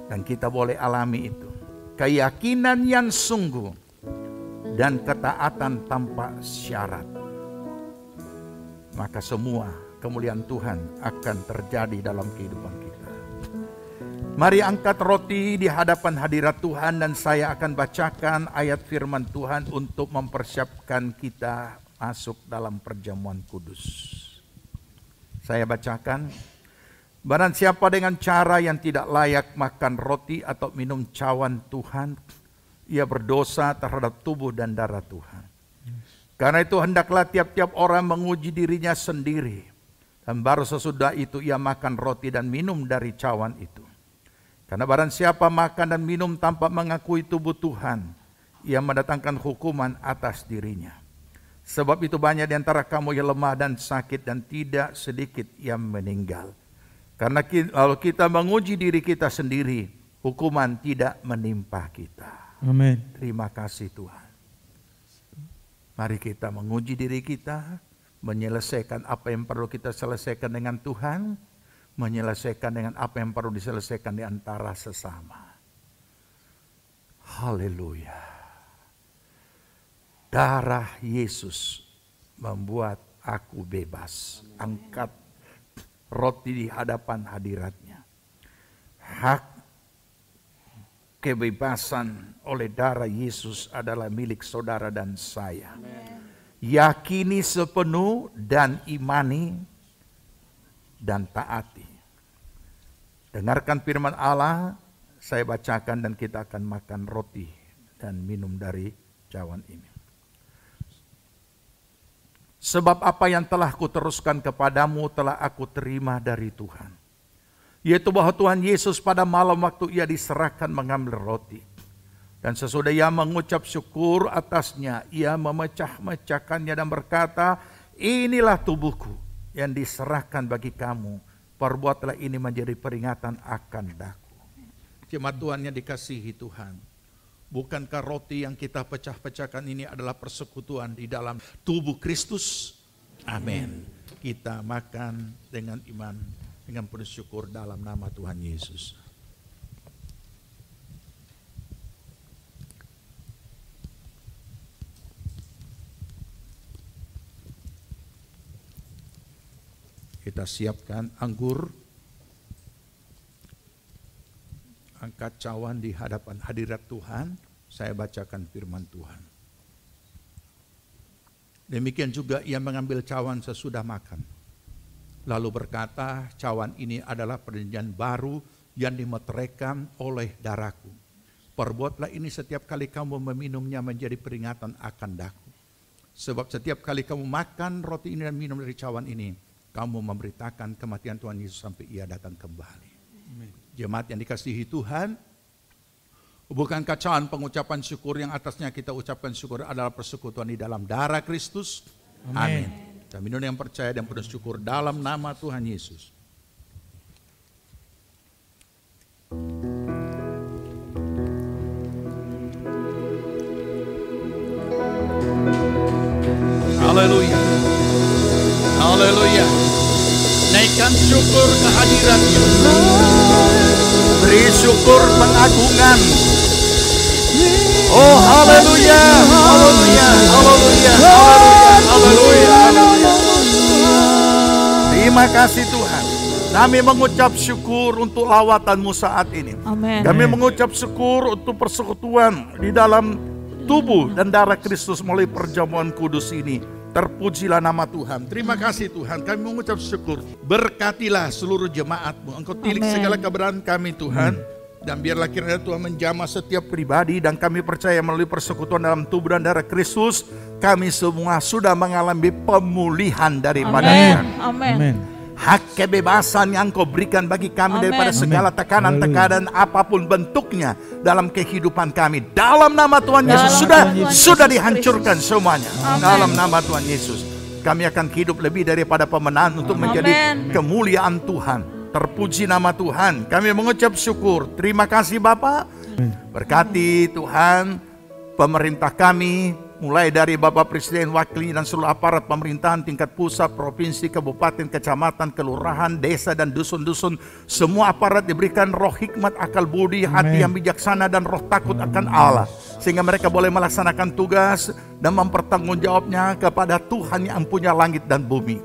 Dan kita boleh alami itu. Keyakinan yang sungguh dan ketaatan tanpa syarat. Maka semua kemuliaan Tuhan akan terjadi dalam kehidupan kita. Mari angkat roti di hadapan hadirat Tuhan dan saya akan bacakan ayat firman Tuhan untuk mempersiapkan kita masuk dalam perjamuan kudus. Saya bacakan. Barang siapa dengan cara yang tidak layak makan roti atau minum cawan Tuhan, ia berdosa terhadap tubuh dan darah Tuhan. Karena itu hendaklah tiap-tiap orang menguji dirinya sendiri. Dan baru sesudah itu ia makan roti dan minum dari cawan itu. Karena barang siapa makan dan minum tanpa mengakui tubuh Tuhan, ia mendatangkan hukuman atas dirinya. Sebab itu banyak di antara kamu yang lemah dan sakit dan tidak sedikit yang meninggal. Karena kalau kita menguji diri kita sendiri, hukuman tidak menimpa kita. Amin. Terima kasih Tuhan. Mari kita menguji diri kita, menyelesaikan apa yang perlu kita selesaikan dengan Tuhan, menyelesaikan dengan apa yang perlu diselesaikan di antara sesama. Haleluya. Darah Yesus membuat aku bebas. Angkat roti di hadapan hadiratnya. Hak kebebasan oleh darah Yesus adalah milik saudara dan saya. Yakini sepenuh dan imani dan taati. Dengarkan firman Allah, saya bacakan dan kita akan makan roti dan minum dari cawan ini. Sebab apa yang telah kuteruskan kepadamu telah aku terima dari Tuhan. yaitu bahwa Tuhan Yesus pada malam waktu ia diserahkan mengambil roti. Dan sesudah ia mengucap syukur atasnya, ia memecah-mecahkannya dan berkata, inilah tubuhku yang diserahkan bagi kamu. Perbuatlah ini menjadi peringatan akan daku. Jemaat Tuhan yang dikasihi Tuhan. Bukankah roti yang kita pecah-pecahkan ini adalah persekutuan di dalam tubuh Kristus? Amin. Kita makan dengan iman, dengan penuh syukur dalam nama Tuhan Yesus. Kita siapkan anggur, angkat cawan di hadapan hadirat Tuhan, saya bacakan firman Tuhan. Demikian juga ia mengambil cawan sesudah makan. Lalu berkata, cawan ini adalah perjanjian baru yang dimeteraikan oleh darahku. Perbuatlah ini setiap kali kamu meminumnya menjadi peringatan akan daku. Sebab setiap kali kamu makan roti ini dan minum dari cawan ini, kamu memberitakan kematian Tuhan Yesus sampai ia datang kembali. Amen. Jemaat yang dikasihi Tuhan, bukankah cawan pengucapan syukur yang atasnya kita ucapkan syukur adalah persekutuan di dalam darah Kristus? Amin. Dan minum yang percaya dan penuh syukur dalam nama Tuhan Yesus. Haleluya. Haleluya. Naikkan syukur kehadiran-Nya. Beri syukur pengagungan. Oh haleluya. Haleluya. Haleluya. Haleluya. Haleluya. Terima kasih Tuhan. Kami mengucap syukur untuk lawatan-Mu saat ini. Amin. Kami mengucap syukur untuk persekutuan di dalam tubuh dan darah Kristus melalui perjamuan kudus ini. Terpujilah nama Tuhan. Terima kasih Tuhan. Kami mengucap syukur. Berkatilah seluruh jemaat-Mu. Engkau tilik segala keberadaan kami Tuhan. Dan biarlah kiranya Tuhan menjamah setiap pribadi. Dan kami percaya melalui persekutuan dalam tubuh dan darah Kristus, kami semua sudah mengalami pemulihan daripada Tuhan. Amin. Hak kebebasan yang Kau berikan bagi kami daripada segala tekanan-tekanan apapun bentuknya dalam kehidupan kami. Dalam nama Tuhan Yesus sudah dihancurkan semuanya. Dalam nama Tuhan Yesus kami akan hidup lebih daripada pemenang untuk menjadi kemuliaan Tuhan. Terpuji nama Tuhan. Kami mengucap syukur. Terima kasih Bapa. Berkati Tuhan pemerintah kami, mulai dari Bapak Presiden, Wakil, dan seluruh aparat pemerintahan tingkat pusat, provinsi, kabupaten, kecamatan, kelurahan, desa, dan dusun-dusun. Semua aparat diberikan roh hikmat, akal budi, hati yang bijaksana, dan roh takut akan Allah. Sehingga mereka boleh melaksanakan tugas dan mempertanggungjawabnya kepada Tuhan yang punya langit dan bumi.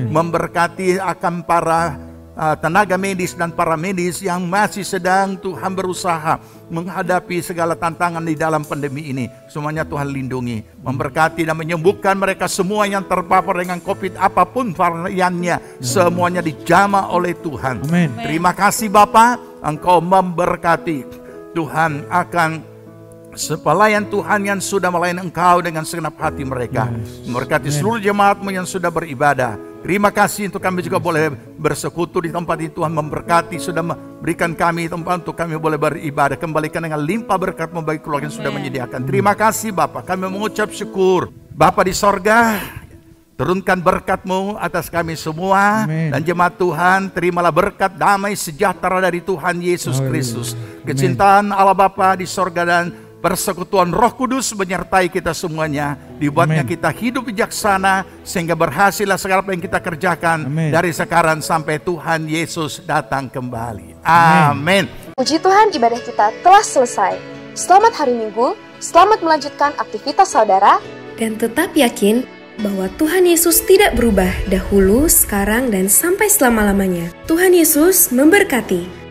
Memberkati akan para tenaga medis dan para medis yang masih sedang Tuhan berusaha menghadapi segala tantangan di dalam pandemi ini. Semuanya Tuhan lindungi, memberkati dan menyembuhkan mereka semua yang terpapar dengan COVID apapun variannya. Semuanya dijamah oleh Tuhan. Amen. Terima kasih Bapa, Engkau memberkati. Tuhan akan pelayan Tuhan yang sudah melayani Engkau dengan segenap hati mereka. Memberkati seluruh jemaat-Mu yang sudah beribadah. Terima kasih untuk kami juga boleh bersekutu di tempat ini. Tuhan memberkati, sudah memberikan kami tempat untuk kami boleh beribadah. Kembalikan dengan limpah berkat-Mu bagi keluarga yang sudah menyediakan. Terima kasih Bapa, kami mengucap syukur. Bapa di sorga, turunkan berkat-Mu atas kami semua. Dan jemaat Tuhan, terimalah berkat damai sejahtera dari Tuhan Yesus Kristus. Kecintaan Allah Bapa di sorga dan persekutuan Roh Kudus menyertai kita semuanya. Dibuatnya kita hidup bijaksana sehingga berhasillah segala apa yang kita kerjakan dari sekarang sampai Tuhan Yesus datang kembali. Amin. Puji Tuhan, ibadah kita telah selesai. Selamat hari Minggu, selamat melanjutkan aktivitas saudara. Dan tetap yakin bahwa Tuhan Yesus tidak berubah dahulu, sekarang, dan sampai selama-lamanya. Tuhan Yesus memberkati.